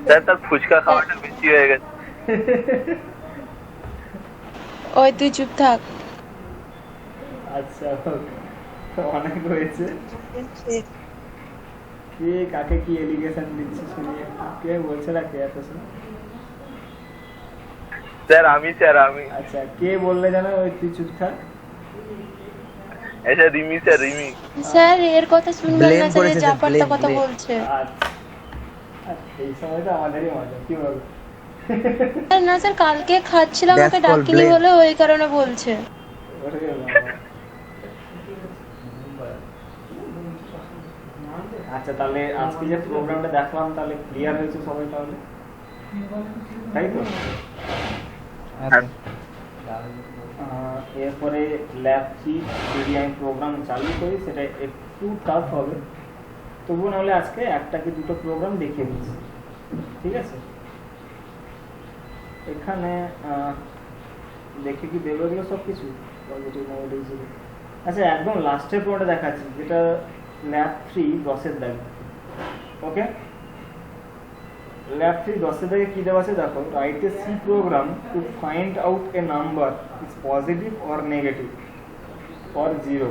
স্যার, তার ফুচকা খাওয়াটা বেশি হয়ে গেছে। ওই তুই চুপ থাক। আচ্ছা অনেক হয়েছে। কে কাকে কি এলিগেশন দিচ্ছে শুনি, কে বলছে না, কে এত শুনে? স্যার আমি আচ্ছা কে বললে জানো ওই তুই চুপ থাক? আচ্ছা রিমি স্যার, রিমি। স্যার এর কথা শুনবেন না, Blame স্যার করেছে, যা স্যার, পারতা blame, কথা blame। বলছে। আচ্ছা এই সময় তো আমাদেরই মজা, কি বলবো? স্যার না স্যার, কালকে খাচ্ছিলাম, That's আমাকে called ডাকিনি blame। বলে ওই কারণে বলছে। ওরে বাবা। আচ্ছা তাহলে আজকে যে প্রোগ্রামটা দেখলাম তাহলে ক্লিয়ার হয়েছে সবাই তাহলে, তাই তো? এরপরে ল্যাব 3 যদি আমি প্রোগ্রাম চালু করি সেটা একটু টাফ হবে, তবুও নাহলে আজকে একটা কি দুটো প্রোগ্রাম দেখিয়ে দিচ্ছি, ঠিক আছে? এখানে দেখে কি দেবো এগুলো সব কিছু? আচ্ছা একদম লাস্টের প্রোগ্রামটা দেখাচ্ছি, যেটা ল্যাব 3 10-এর দাগ, ওকে? লেফট 10 থেকে কি দেওয়া আছে দেখো, write a C program to find out a number is positive or negative or zero.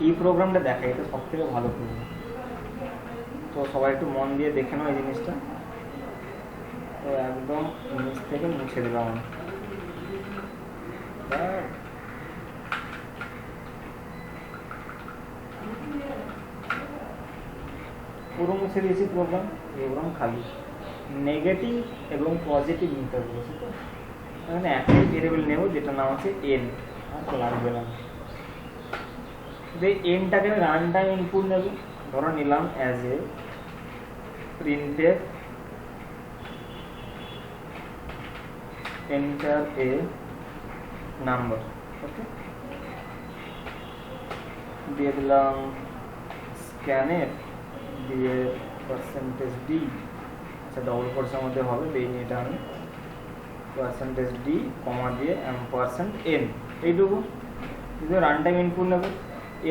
এই প্রোগ্রামটা দেখা, এটা সব থেকে ভালো প্রোগ্রাম। তো সবাই একটু মন দিয়ে দেখে নাও এই জিনিসটা। তো একদম নিচ থেকে মুছে দিলাম আমি। পুরো মুছে দিয়েছি প্রোগ্রাম খালি। নেগেটিভ এবং পজিটিভ নিতে বলেছি। তো এখানে একটাই ভেরিয়েবল নেব যেটা নাম আছে এন, আর লাগবে না। এনটাকে আমি রান টাইম ইনপুট নেব, ধরো নিলাম as a printed enter a number. Okay, দিয়ে দিলাম স্ক্যানের, দিয়ে পার্সেন্টেজ ডি, আচ্ছা ডবল কোটসের মধ্যে হবে, দেইনি এটা আমি, পার্সেন্টেজ ডি কমা দিয়ে এম্পারসেন্ট এন, এইটুকু। কিন্তু রান টাইম ইনপুট নেব।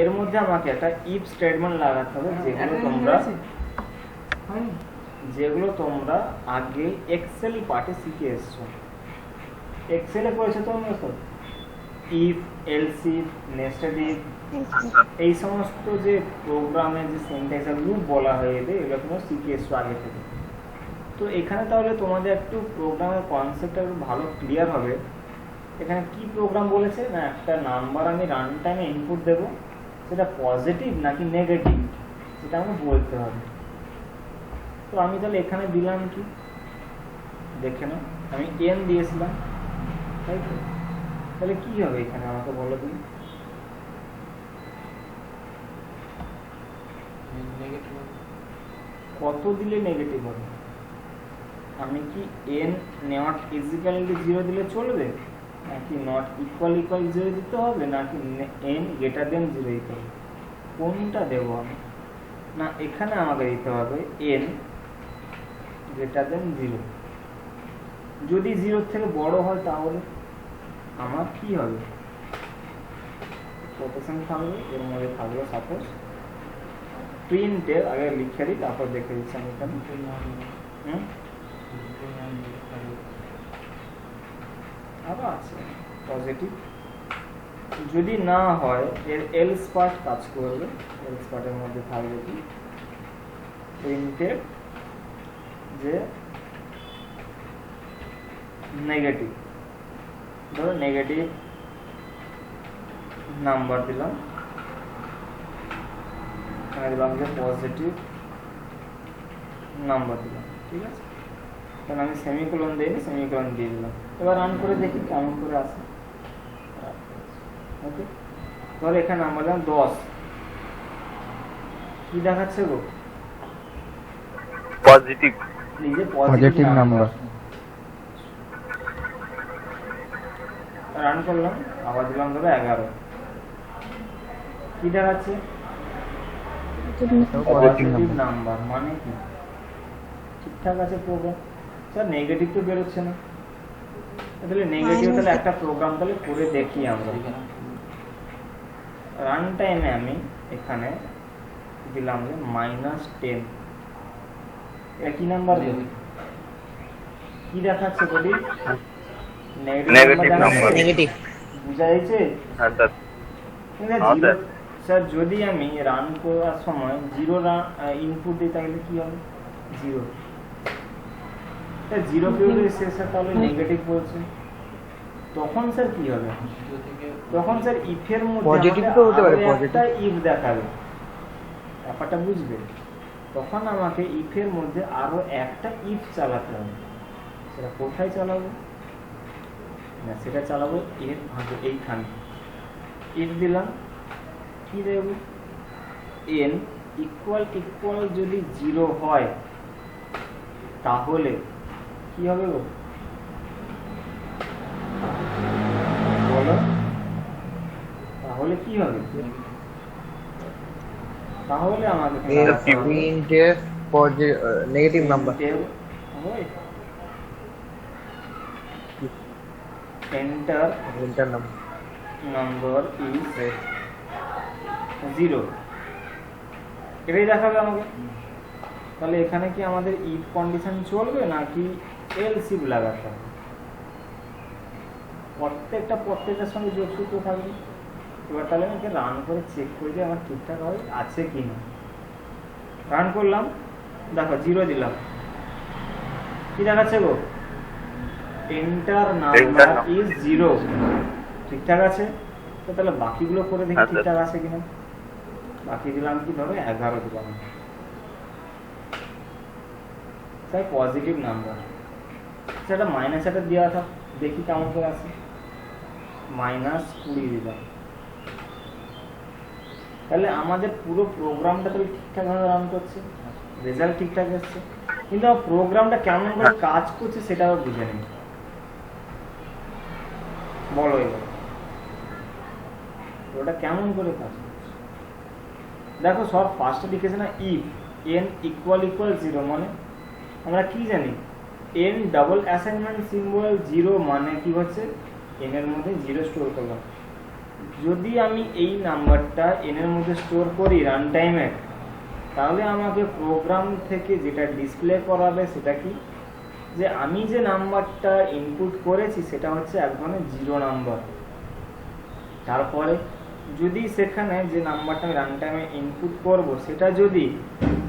এর মধ্যে আমাকে একটা ইফ স্টেটমেন্ট লাগাতে হবে, যেগুলো তোমরা আগে এক্সেল পার্টে শিখে এসছো। এক্সেলে করেছো তোমরা তো, if, else if, nested if, এই সমস্ত যে প্রোগ্রামে যে সিনট্যাক্স লুপ বলা হয় এগুলো তোমরা শিখে এসছো আগে থেকে। তো এখানে তাহলে তোমাদের একটু প্রোগ্রামের কনসেপ্টটা একটু ভালো ক্লিয়ার হবে। এখানে কি প্রোগ্রাম বলেছে না, একটা নাম্বার আমি রান টাইমে ইনপুট দেবো, সেটা পজিটিভ নাকি নেগেটিভ সেটা আমাকে বলতে হবে। তো আমি তাহলে এখানে দিলাম কি, দেখে নাও, আমি এন দিয়েছিলাম, তাই তো? তাহলে কি হবে এখানে আমাকে বলো তুমি? নেগেটিভ কত দিলে নেগেটিভ হবে? আমি কি এন নট ইজিক্যাল টু 0 দিলে চলবে, নাকি নট ইকুয়াল 0 দিতে হবে, নাকি এন গ্রেটার দেন 0 দিতে হবে? কোনটা দেবো আমি? না, এখানে আমাকে দিতে হবে এন গ্রেটার দেন 0। যদি 0 থেকে বড় হয় তাহলে আমার কি হবে? কোটেশন থাকবে, এর মধ্যে থাকবে সাপোজ প্রিন্টের, আগে লিখে দিই তারপর দেখে দিচ্ছি আমি এখানে। আবার আছে পজিটিভ। যদি না হয় এর এলস পার্ট কাজ করবে, এলস পার্টের মধ্যে থাকবে কি প্রিন্টেড যে নেগেটিভ, ধরো নেগেটিভ নাম্বার দিলাম, দিলাম যে পজিটিভ নাম্বার দিলাম, ঠিক আছে? কারণ আমি সেমিকোলন দিইনি, সেমিকোলন দিয়ে দিলাম। এবার রান করে দেখি কেমন করে আসে। ওকে, ধরো এখানে নাম্বার দিলাম 10, কি দেখাচ্ছে গো? পজিটিভ, এই যে পজিটিভ নাম্বার। রান করলাম, আবার দিলাম ধরো 11, কি দেখাচ্ছে? পজিটিভ নাম্বার, মানে কি ঠিকঠাক আছে প্রোগ্রাম। স্যার নেগেটিভ তো বেরোচ্ছে না, তাহলে নেগেটিভ তাহলে একটা প্রোগ্রাম তাহলে করে দেখি আমরা। রান টাইমে আমি এখানে দিলাম যে -10, একই নাম্বার দেব, কি দেখাচ্ছে বলি? নেগেটিভ নাম্বার, নেগেটিভ বুঝা যাচ্ছে? আচ্ছা স্যার যদি আমি রান করার সময় 0 ইনপুট দিই তাহলে কি হবে? 0। 0 কেউ শেষে তাহলে নেগেটিভ বলছে, তখন স্যার কি হবে? তখন স্যার ইফের মধ্যে পজিটিভ তো হতে পারে, একটা ইফ দেখাবে, ব্যাপারটা বুঝবে। তখন আমাকে ইফের মধ্যে আরো একটা ইফ চালাতে হবে। সেটা কোথায় চালাবো? না, সেটা চালাবো এর ভাগে এইখানে। ইফ দিলাম, কি দেব? এন ইকুয়াল যদি 0 হয় তাহলে কি হবে গো? বলো, তাহলে কি হবে? তাহলে আমাকে printed negative number, enter enter number number is 0, এটাই দেখাবে আমাকে। তাহলে এখানে কি আমাদের ইফ কন্ডিশন চলবে নাকি এলস ইফ লাগাতে হবে? প্রত্যেকটার সঙ্গে যোগসূত্র থাকবে। এবার তাহলে আমি রান করে চেক করে দিই আমার ঠিকঠাক হয় আছে কি না। রান করলাম, দেখো 0 দিলাম, কি দেখাচ্ছে গো? এন্টার নাম্বার ইজ 0, ঠিকঠাক আছে। তো তাহলে বাকিগুলো করে দেখি হ্যাঁ, স্যার। ঠিকঠাক আছে কিনা। বাকি দিলাম কি ধরো 11 দিলাম, স্যার পজিটিভ নাম্বার, সেটা মাইনাস একটা দেওয়া থাক, দেখি কেমন করে আছে। -20 দিলাম, তাহলে আমাদের পুরো প্রোগ্রামটা তাহলে ঠিকঠাকভাবে রান করছে, রেজাল্ট ঠিকঠাক এসছে, কিন্তু আমার প্রোগ্রামটা কেমন করে কাজ করছে সেটাও বুঝে নেই। বলো এবার ওটা কেমন করে কাজ করছে। দেখো সব ফার্স্টে লিখেছে না ইফ n = 0, মানে আমরা কি জানি n ডাবল অ্যাসাইনমেন্ট সিম্বল 0 মানে কি হচ্ছে n এর মধ্যে 0 স্টোর করলাম। যদি আমি এই নাম্বারটা n এর মধ্যে স্টোর করি রান টাইমে, তাহলে আমাকে প্রোগ্রাম থেকে যেটা ডিসপ্লে করাবে সেটা কি, যে আমি যে নাম্বারটা ইনপুট করেছি সেটা হচ্ছে এক ধরনের 0 নাম্বার। তারপরে যদি সেখানে যে নাম্বারটা আমি রান টাইমে ইনপুট করব সেটা যদি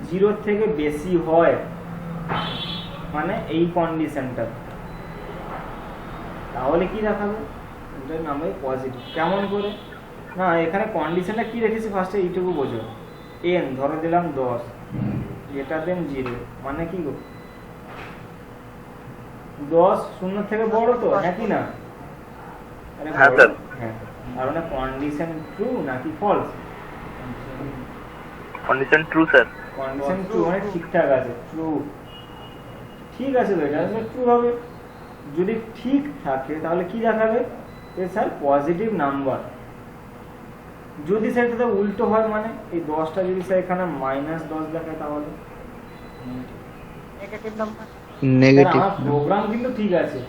0 থেকে বেশি হয়, মানে এই কন্ডিশনটা, তাহলে কি দেখাবে, এটার নাম হয় পজিটিভ। কেমন করে না, এখানে কন্ডিশনটা কি রেখেছি ফার্স্টে এইটুকু বোঝো। n ধরে দিলাম 10 গ্রেটার দেন 0, মানে কি গো 10 0 থেকে বড় তো, হ্যাঁ কি না? আরে হ্যাঁ, বড়। স্যার। হ্যাঁ, আর মানে কন্ডিশন ট্রু নাকি false? Condition true sir. Condition true মানে ঠিকঠাক আছে, ট্রু, ঠিক আছে তো, এটা ট্রু হবে। যদি ঠিক থাকে তাহলে কি দেখাবে, যে স্যার পজিটিভ নাম্বার। যদি সেটাতে উল্টো হয়, মানে এই 10টা যদি স্যার এখানে -10 দেখায়, তাহলে নেগেটিভ। আমার প্রোগ্রাম কিন্তু ঠিক আছে,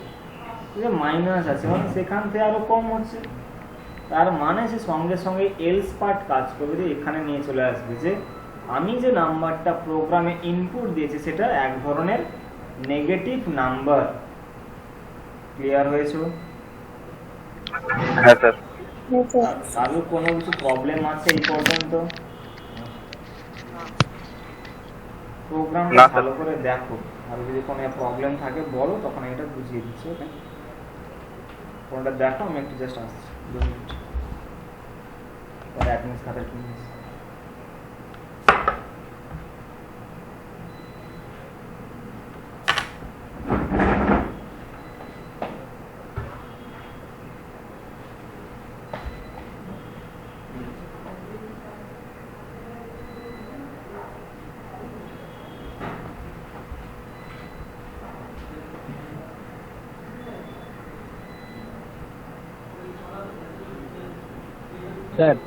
মাইনাস আছে, মানে সেখান থেকে আরো কম হচ্ছে, তার মানে সে সঙ্গে সঙ্গে এলস পার্ট কাজ করবে, যে এখানে নিয়ে চলে আসবে যে আমি যে নাম্বারটা প্রোগ্রামে ইনপুট দিয়েছি সেটা এক ধরনের নেগেটিভ নাম্বার। ক্লিয়ার হয়েছে? হ্যাঁ স্যার। আরো কোনো কিছু প্রবলেম আছে এই পর্যন্ত? প্রোগ্রামটা না, স্যার। ভালো করে দেখো, আর যদি কোনো প্রবলেম থাকে বলো, তখন এটা বুঝিয়ে দিচ্ছি। ওকে, কোনটা দেখো, আমি একটু জাস্ট আসছি 2 মিনিট, অ্যাডমিন্স খাতার কি নিয়েছি। স্যার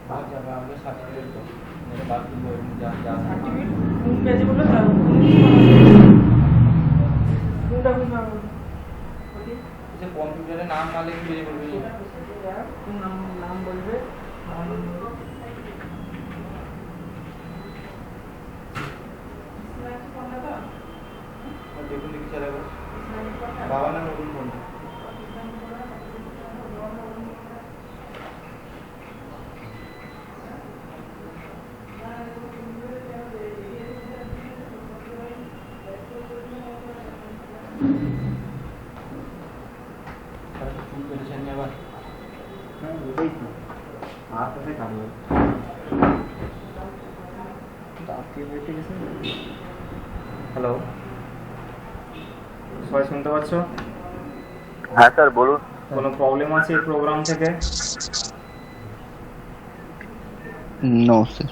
বাদ যাবে আমাদের সার্টিফিকেট তো এটা বাদ দিলে যা যা কোন পেজে বলে কোনটা বুঝতে পারবো যে কম্পিউটারে নাম না লিখে বেরিয়ে পড়বে কোন নাম বলবে দেখুন দেখি চলে গেল বাবা না নতুন ফোন ফুল পেরেছেন আবার হ্যাঁ বুঝেই তো আর কোথায় কাটবে হ্যালো সবাই শুনতে পাচ্ছ? হ্যাঁ স্যার বলুন। কোনো প্রবলেম আছে এই প্রোগ্রাম থেকে? No sir.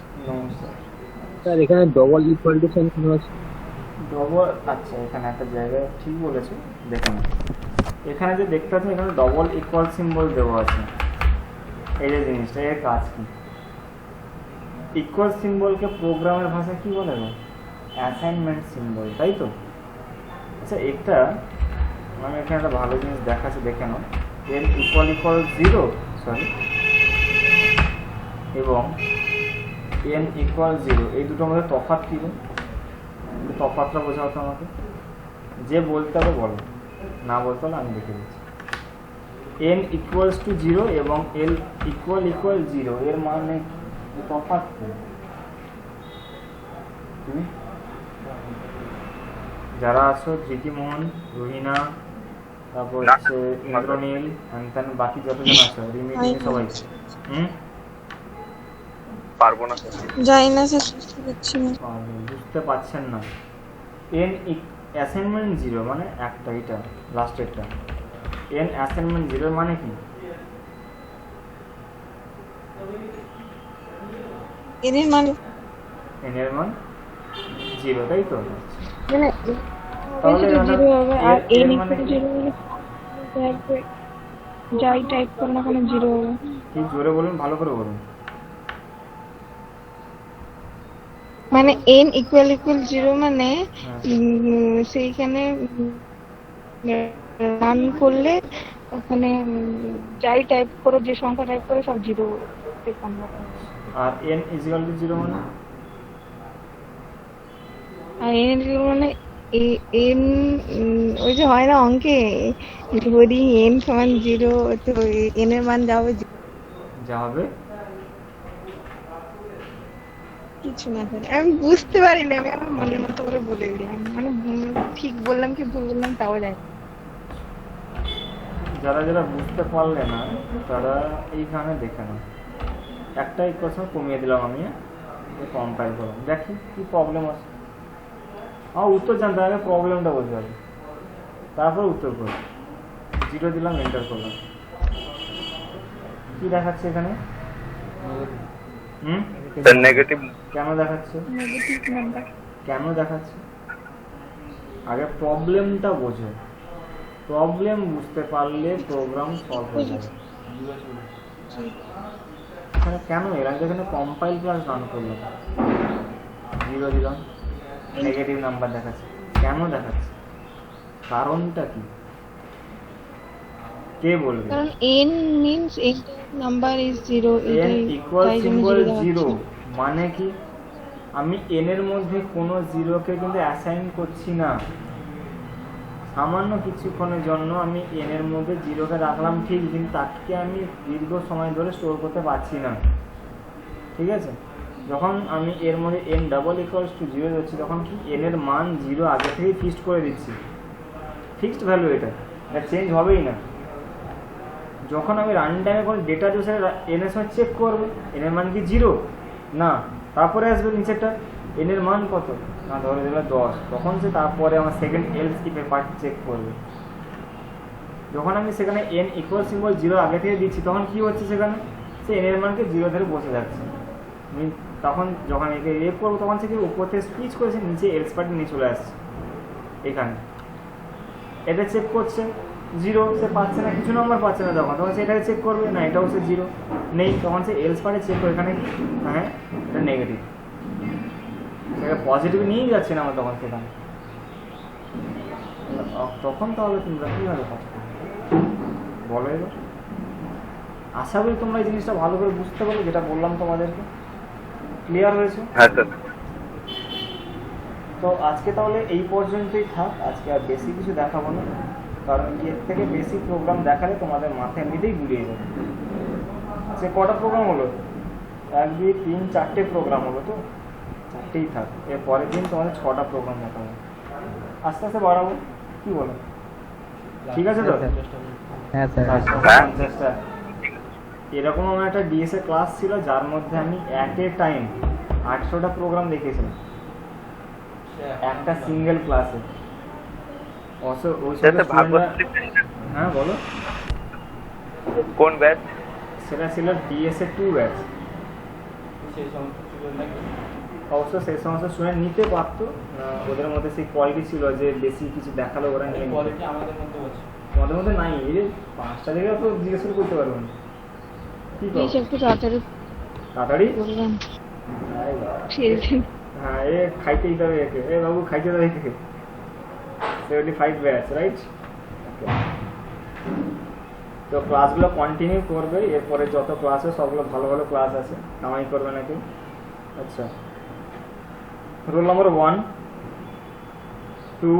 স্যার এখানে ডবল ইকুয়ালিটি সাইন কেন আছে? ডবল আচ্ছা এখানে একটা জায়গায় ঠিক বলেছো দেখুন এখানে যে দেখতে পাচ্ছেন এখানে ডবল ইকুয়াল সিম্বল দেওয়া আছে এই যে জিনিসটা এর কাজ কি ইকুয়াল সিম্বলকে প্রোগ্রামের ভাষায় কি বলে গো অ্যাসাইনমেন্ট সিম্বল তাই তো আচ্ছা একটা আমি এখানে একটা ভালো জিনিস দেখাচ্ছি দেখে নাও n ইকুয়াল 0 সরি এবং n ইকুয়াল 0 এই দুটোর মধ্যে তফাৎ কি তফাৎটা বোঝাও তো আমাকে যে বলতে হবে বলো না বলতে হলে আমি দেখে দিচ্ছি n ইকুয়ালস টু 0 এবং l ইকুয়াল 0 এর মানে তফাৎ কি তুমি যারা আছো ধৃতিমোহন রুহিনা তারপর হচ্ছে ইন্দ্রনীল আনতান বাকি যতজন আছে রিমি সবাই পারবো না স্যার। জানি না স্যার, বুঝতে পারছি না। বুঝতে পারছেন না n অ্যাসাইনমেন্ট 0 মানে একটা এটা লাস্টেরটা n অ্যাসাইনমেন্ট 0 মানে কি এদের মানে n এর মান 0 তাই তো মানে তাহলে জিরো হবে আর এর এন মানে ইকুয়াল কি? জিরো হলে যাই টাইপ করো না কেন জিরো হবে। কি জোরে বলুন ভালো করে বলুন মানে এন ইকুয়াল জিরো মানে হ্যাঁ। সেইখানে রান করলে ওখানে যাই টাইপ করো যে সংখ্যা টাইপ করো সব জিরো কনভার্ট হবে। আর n ইকুয়াল টু 0 মানে আর এন মানে এন ওই যে হয় না অঙ্কে যদি এন সমান জিরো তো এন এর মান যাবে যা হবে কিছু না স্যার, আমি বুঝতে পারিনি, আমি আমার মনের মতো করে বলে দিলাম, মানে ঠিক বললাম কি ভুল বললাম তাও জানি না। যারা যারা বুঝতে পারলে না তারা এইখানে দেখে না একটা ইকুয়েশন কমিয়ে দিলাম আমি কম্পাইল করলাম দেখি কি প্রবলেম আছে আমার উত্তর জানতে আগে প্রবলেমটা বুঝতে হবে তারপর উত্তর করব 0 দিলাম এন্টার করলাম কি দেখাচ্ছে এখানে স্যার নেগেটিভ কেন দেখাচ্ছে নেগেটিভ নাম্বার কেন দেখাচ্ছে আগে প্রবলেমটা বোঝো প্রবলেম বুঝতে পারলে প্রোগ্রাম সলভ হয়ে যাবে এখানে কেন এর আগে এখানে কম্পাইল ক্লাস রান করলাম 0 দিলাম নেগেটিভ নাম্বার দেখাচ্ছে কেন দেখাচ্ছে কারণটা কি কে বলবে কারণ n means n number is 0 n এটাই ইকুয়াল তাই জন্য সিম্বল 0 0 মানে কি আমি n এর মধ্যে কোনো 0 কে কিন্তু অ্যাসাইন করছি না সামান্য কিছুক্ষণের জন্য আমি n এর মধ্যে 0 কে রাখলাম ঠিক কিন্তু তাকে আমি দীর্ঘ সময় ধরে স্টোর করতে পারছি না ঠিক আছে যখন আমি এর মধ্যে n ডাবল ইকুয়ালস টু 0 দিচ্ছি তখন কি n এর মান 0 আগে থেকেই ফিক্সড করে দিচ্ছি ফিক্সড ভ্যালু এটা চেঞ্জ হবেই না যখন আমি রান টাইমে কোনো ডেটা জোসে n এর সময় চেক করবো n এর মান কি 0 না তারপরে আসবে নিচেরটা n এর মান কত না ধরে দিলে 10 তখন সে তারপরে আমার সেকেন্ড এলস ইফের পার্ট চেক করবে যখন আমি সেখানে n ইকুয়াল সিম্বল 0 আগে থেকে দিচ্ছি তখন কি হচ্ছে সেখানে সে n এর মানকে 0 ধরে বসে যাচ্ছে তখন যখন একে রেপ করবো তখন সে কি উপর থেকে স্পিচ করেছে নিচে এলস পার্টি নিয়ে চলে আসছে এখানে এটা চেক করছে জিরো, সে পাচ্ছে না, কিছু নম্বর পাচ্ছে না, তখন তখন সেটাকে চেক করবে, না এটাও সে জিরো নেই, তখন সে এলস পারে চেক করে এখানে কি, হ্যাঁ এটা নেগেটিভ, সেটা পজিটিভ নিয়েই যাচ্ছে না আমরা তখন সেখানে, তখন তাহলে তোমরা কীভাবে কাজ করবে বলো এবার। আশা করি তোমরা এই জিনিসটা ভালো করে বুঝতে পারলে, যেটা বললাম তোমাদেরকে, ক্লিয়ার হয়েছে? হ্যাঁ স্যার। তো আজকে তাহলে এই পর্যন্তই থাক, আজকে আর বেশি কিছু দেখাবো না, কারণ এর থেকে বেশি প্রোগ্রাম দেখালে তোমাদের মাথায় এমনিতেই গুলিয়ে যাবে। আজকে কটা প্রোগ্রাম হলো? 1 2 3 4টে প্রোগ্রাম হলো, তো 4টেই থাক, এর পরের দিন তোমাদের 6টা প্রোগ্রাম দেখাবো, আস্তে আস্তে বাড়াবো, কি বলো? ঠিক আছে তো? হ্যাঁ স্যার। 50টা এরকম আমার একটা ডিএসএ ক্লাস ছিল, যার মধ্যে আমি অ্যাট এ টাইম 800টা প্রোগ্রাম দেখিয়েছিলাম একটা সিঙ্গেল ক্লাসে। হ্যাঁ বলো, কোন ব্যাচ? সেটা ছিল ডিএসএ 2 ব্যাচ। সেই সমস্ত ছিল নাকি? অবশ্য সেই সমস্ত স্টুডেন্ট নিতে পারতো, ওদের মধ্যে সেই কোয়ালিটি ছিল যে বেশি কিছু দেখালে ওরা নিয়ে নিত। কোয়ালিটি আমাদের মধ্যে আছে, তোমাদের মধ্যে নাই, এই যে 5টা জায়গায় তো জিজ্ঞেস করতে পারবো না, কি করো প্লিজ একটু তাড়াতাড়ি তাড়াতাড়ি। বললাম আরে বাবা। ছেড়ে দিন। হ্যাঁ, এ খাইতে দিতে হবে একে, এ বাবু খাইতে দেবে একে। 75 ব্যাচ, রাইট? তো ক্লাসগুলো কন্টিনিউ করবে, এরপরে যত ক্লাস আছে সবগুলো ভালো ভালো ক্লাস আছে, কামাই করবে নাকি। আচ্ছা, roll number 1 2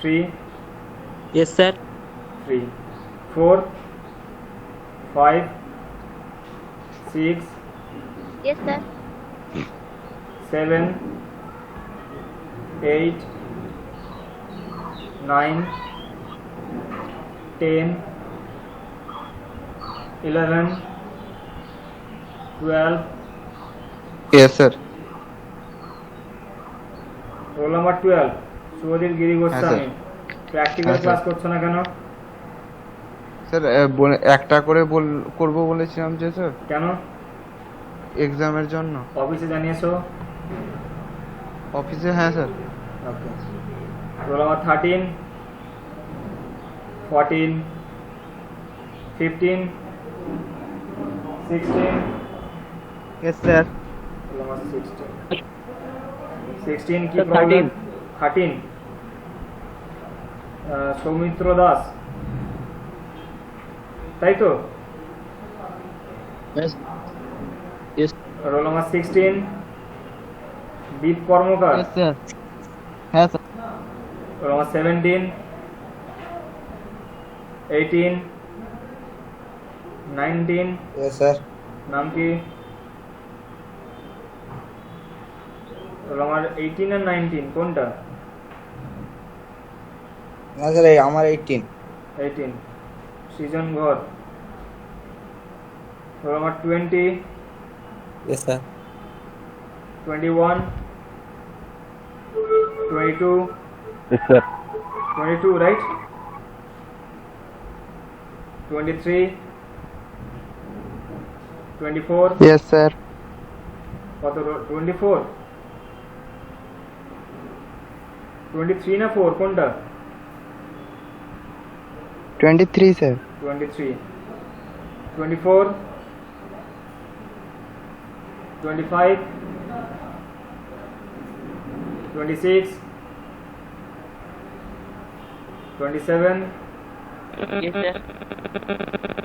3 yes sir. 3 4 5 6 yes sir. 7 8 9 10 11 12 Yes, sir. Roll number 12 Subhadeep Giri Goswami. হ্যাঁ, প্র্যাকটিক্যাল হ্যাঁ, ক্লাস স্যার। করছো না কেন? স্যার একটা করে করবো বলেছিলাম যে স্যার কেন? এক্সামের জন্য। অফিসে জানিয়েছো? অফিসে হ্যাঁ sir. Okay. Roll number 13 14 15 16 yes sir. Roll number 16 কি Sir, প্রবলেম? 13 13 সৌমিত্র দাস, তাই তো? ইয়েস রোল নাম্বার 16 দীপ কর্মকার। স্যার। হ্যাঁ sir. Roll number 17 18 19 Yes, sir. নাম কি? রোল নাম্বার 18 আর 19 কোনটা? না স্যার, আমার 18। 18 সৃজন ঘর। Roll number 20 Yes, sir. 21 22 Yes, sir. 22 right? 23 24 Yes, sir. কত? 24 23 না 4 কোনটা? 23, sir. 23 24 25 26 27 Yes, sir.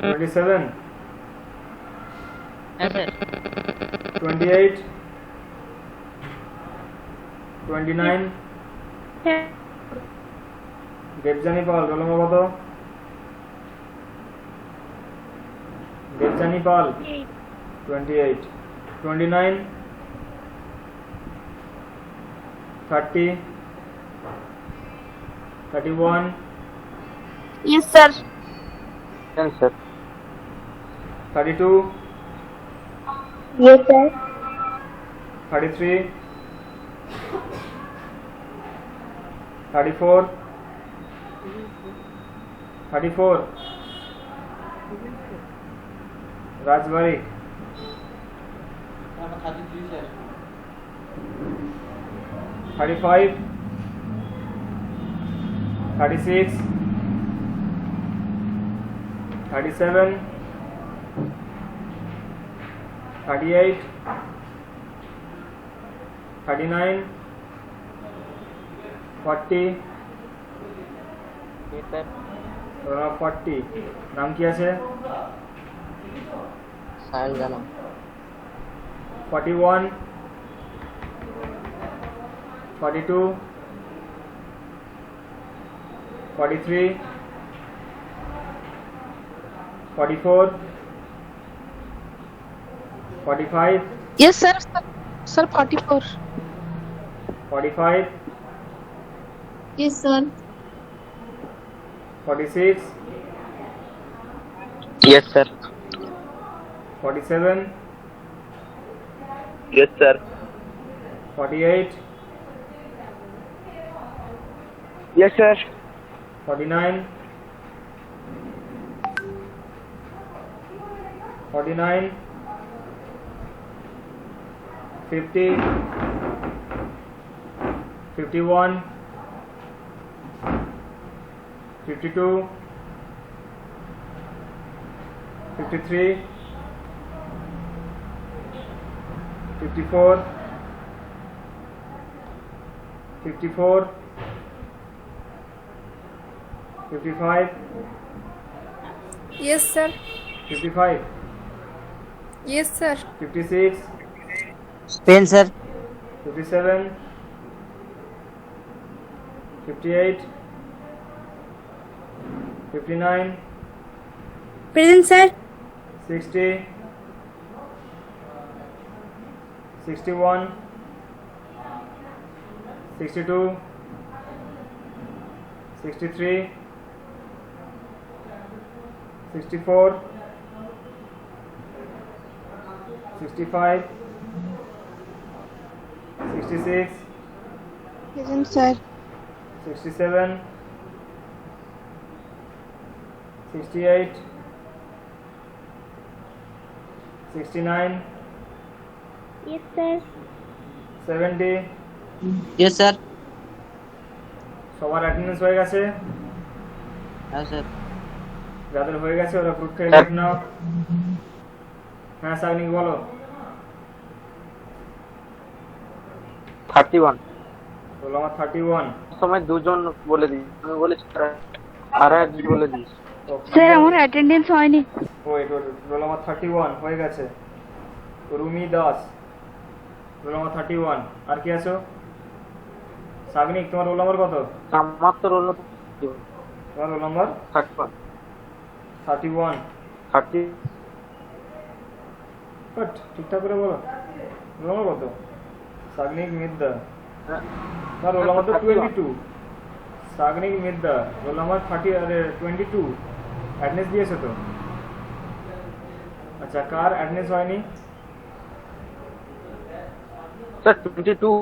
27 Yes, sir. 28 29 Debjani পাল, রোল নম্বর কত? দেবজানি পাল 28 29 30 31 Yes, sir. Yes, sir. 32 Yes, sir. 33 34 34 রাজবাড়ি আমার 33 স্যার। 35 36 37, 38, 39, 40, Yes, sir. 40 নাম কি আছে? সায়ন জানা। 41, 42, 43, 44, 45, Yes, sir. Sir, 44. 45, Yes, sir. 46, Yes, sir. 47, Yes, sir. 48, Yes, sir. 49, 49, 50, 51, 52, 53, 54, 54, 55, Yes, sir. 55, Yes, sir. 56, Pen, sir. 57, 58, 59, Present, sir. 60, 61, 62, 63, 64, 65, 66, Present, sir. 67, 68, 69, Yes, sir. 70, Yes, sir. সবার attendance হয়ে গেছে? হ্যাঁ, sir. যাদের হয়ে গেছে ওরা গ্রুপ থেকে স্যার। লিখ নাও। হ্যাঁ সাগনিক বলো। 31 রোল আমার 31। সময় দুজন বলে দিই, আমি বলেছি আর একজন বলে দিই। স্যার আমার অ্যাটেন্ডেন্স হয়নি। ওয়েট রোল আমার 31 হয়ে গেছে। রুমি দাস রোল আমার 31। আর কি আছো? সাগনিক তোমার রোল নাম্বার কত? আমার তো রোল তোমার রোল নাম্বার 31 31। 30 বাট ঠিকঠাক করে বলো। রোল নাম্বার কত? সাগনিক মিদ্দা তোমার রোল নাম্বার তো 22। Sagnik Midda roll number 22 attendance দিয়েছো তো? আচ্ছা কার অ্যাটেন্ডেন্স হয়নি? Sir 22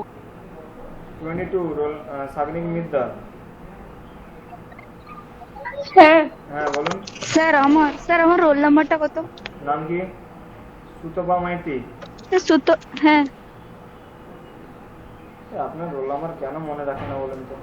roll Sagnik Midda. Sir হ্যাঁ বলুন। স্যার আমার রোল নাম্বারটা কত? নাম কি? সুতপা মাইতি। সুতো, হ্যাঁ। আপনার রোল নাম্বার কেন মনে রাখে না বলেন তো?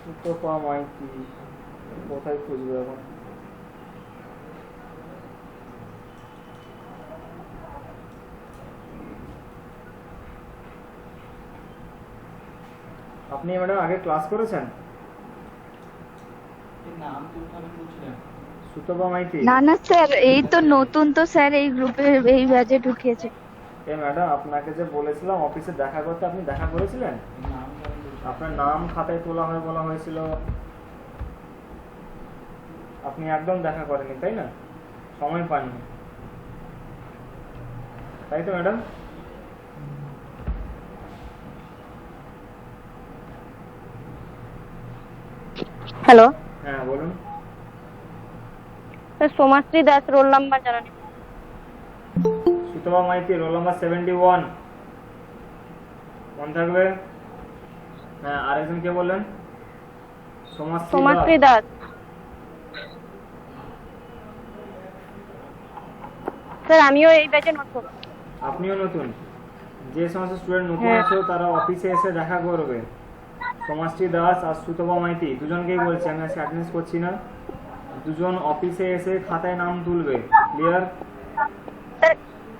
সুতপা মাইতি কোথায় খুঁজবো এখন? আপনি ম্যাডাম আগে ক্লাস করেছেন? নাম তো ওখানে বলছিলেন। সুতপা মাইতি। না না স্যার, এই তো নতুন তো স্যার এই গ্রুপে এই ব্যাচে ঢুকিয়েছে। ম্যাডাম আপনাকে যে বলেছিলাম অফিসে দেখা করতে, আপনি দেখা করেছিলেন? নাম ধরেন বলছিলেন। আপনার নাম খাতায় তোলা হয় বলা হয়েছিল, আপনি একদম দেখা করেননি তাই না? সময় পাননি তাই তো ম্যাডাম? হ্যালো হ্যাঁ বলুন। Sir, Somashree Das roll number জানানি। সুতপা মাইতি রোল নাম্বার 71 মনে থাকবে। হ্যাঁ আরেকজন কে বললেন? সোমাশ্রী দাস। স্যার আমিও এই ব্যাচে নতুন। আপনিও নতুন? যে সমস্ত স্টুডেন্ট নতুন আছো তারা অফিসে এসে দেখা করবে। সমাজশ্রী দাস আর সুতপা মাইতি দুজনকেই বলছি, আমি আজকে অ্যাটেন্ডেন্স করছি না। দুজন অফিসে এসে খাতায় নাম তুলবে। ক্লিয়ার?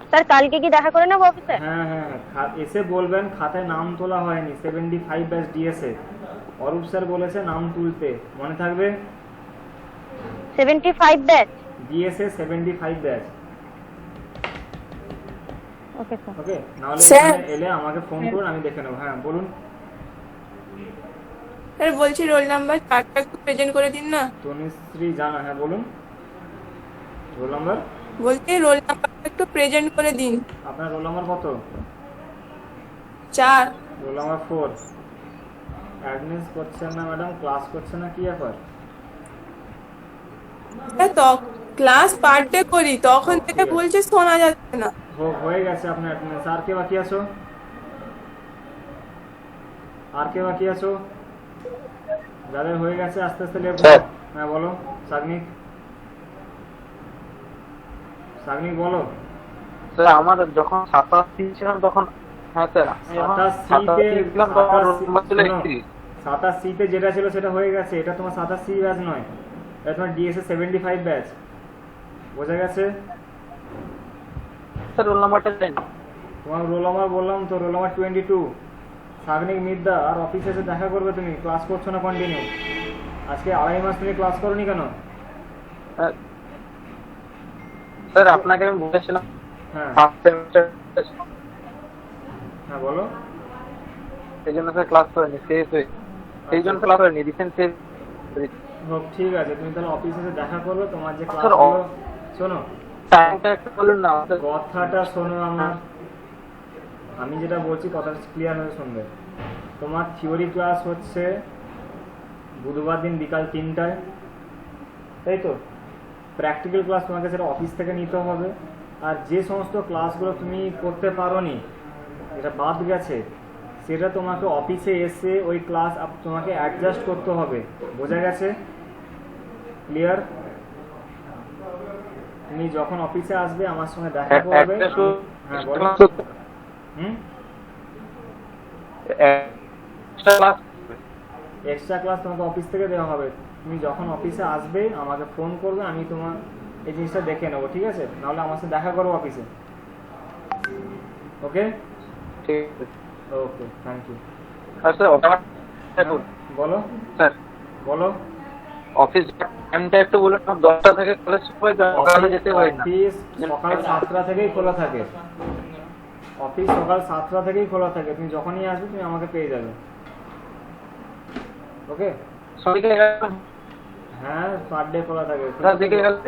স্যার কালকে কি দেখা করে নেবো অফিসে? হ্যাঁ হ্যাঁ, এসে বলবেন খাতায় নাম তোলা হয়নি 75 ব্যাচ ডিএসএ। অরূপ স্যার বলেছে নাম তুলতে, মনে থাকবে? 75 batch. DSA 75 batch. Okay sir. Okay, নাহলে স্যার। এখানে এলে আমাকে ফোন করুন, আমি দেখে নেবো। হ্যাঁ বলুন। স্যার বলছি রোল নাম্বার চার্টটা একটু প্রেজেন্ট করে দিন না। তনুশ্রী জানা, হ্যাঁ বলুন। Roll number? বলছি রোল নাম্বারটা একটু প্রেজেন্ট করে দিন। আপনার রোল নাম্বার কত? 4। Roll number 4। অ্যাটেন্ডেন্স করছেন না ম্যাডাম, ক্লাস করছেন না, কি ব্যাপার? তো ক্লাস পার ডে করি, তখন থেকে বলছে শোনা যাচ্ছে না। হয়ে গেছে আপনার অ্যাটেন্ডেন্স। আর কে বাকি আছো? আর কে বাকি আছো? যাদের হয়ে গেছে আস্তে আস্তে লেখো। স্যার। হ্যাঁ বলো। সাগনিক, সাগনিক বলো। স্যার আমার যখন 27 ছিলাম তখন, হ্যাঁ স্যার আমি যখন 27 ছিলাম তখন রোল নাম্বার ছিল 31। 27 তে যেটা ছিল সেটা হয়ে গেছে। এটা তোমার 27 ব্যাচ নয়, এটা তোমার ডিএসএ 75 ব্যাচ। বোঝা গেছে? স্যার রোল নাম্বারটা দেন। তোমার রোল নাম্বার বললাম তো, রোল নাম্বার 22। সাগনিক মিদ্যা। আর অফিসে এসে দেখা করবে তুমি। ক্লাস করছো না কন্টিনিউ? আজকে 2.5 মাস তুমি ক্লাস করোনি কেন? স্যার আপনাকে আমি বলেছিলাম হ্যাঁ ফার্স্ট সেমিস্টার, হ্যাঁ বলো। সেই জন্য স্যার ক্লাস করেনি, শেষ হয়ে সেই জন্য ক্লাস করেনি, রিসেন্ট শেষ। হোক, ঠিক আছে, তুমি তাহলে অফিসে এসে দেখা করবে। তোমার যে স্যার, ক্লাসগুলো, শোনো টাইমটা একটু বলুন না আমাদের। কথাটা শোনো আমার। আমি যেটা বলছি কথাটা ক্লিয়ার হয়ে শুনবে। তোমার থিওরি ক্লাস হচ্ছে বুধবার দিন বিকাল 3টায়, তাই তো? প্র্যাকটিক্যাল ক্লাস তোমাকে সেটা অফিস থেকে নিতে হবে। আর যে সমস্ত ক্লাসগুলো তুমি করতে পারোনি, এটা বাদ গেছে, সেটা তোমাকে অফিসে এসে ওই ক্লাস তোমাকে অ্যাডজাস্ট করতে হবে। বোঝা গেছে? ক্লিয়ার? তুমি যখন অফিসে আসবে আমার সঙ্গে দেখা করবে। হ্যাঁ বলো। এক্সট্রা ক্লাস তোমাকে অফিস থেকে দেওয়া হবে। তুমি যখন অফিসে আসবে আমাকে ফোন করবে, আমি তোমার এই জিনিসটা দেখে নেবো, ঠিক আছে? নাহলে আমার সাথে দেখা করো অফিসে। ওকে? ঠিক আছে। ওকে, থ্যাংক ইউ। স্যার বলো। স্যার বলো। অফিস টাইমটা একটু বলুন না, 10টা থেকে কলেজ শুরু হয়, সকালে যেতে হয় না। অফিস সকাল 7টা থেকেই খোলা থাকে। অফিস সকাল 7টা থেকেই খোলা থাকে। তুমি যখনই আসবে তুমি আমাকে পেয়ে যাবে। ওকে? সকালে হ্যাঁ, পার ডে খোলা থাকে। দিকে গেলে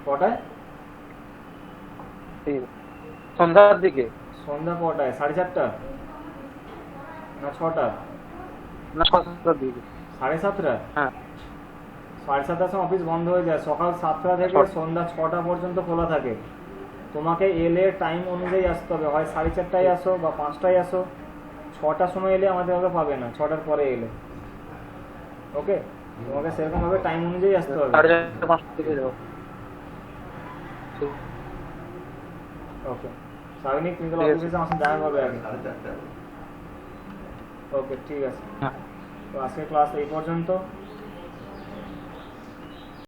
কটায়? সন্ধ্যার দিকে। সন্ধ্যা কটায়? 4:30 না 6টা? না 7টার দিকে। 7:30? হ্যাঁ 7:30টার সময় অফিস বন্ধ হয়ে যায়। সকাল 7টা থেকে সন্ধ্যা 6টা পর্যন্ত খোলা থাকে। তোমাকে এলে টাইম অনুযায়ী আসতে হবে, হয় 4:30টায় আসো বা 5টায় আসো। 6টার সময় এলে আমাদের ওকে পাবে না, 6টার পরে এলে। ওকে? তোমাকে সেরকম ভাবে টাইম অনুযায়ী আসতে হবে। 4:30 5টার দিকে যাও। ওকে সাগনিক, তুমি তো অফিসে আমার সাথে দেখা করবে আগে। ওকে ঠিক আছে। হ্যাঁ তো আজকে ক্লাস এই পর্যন্ত।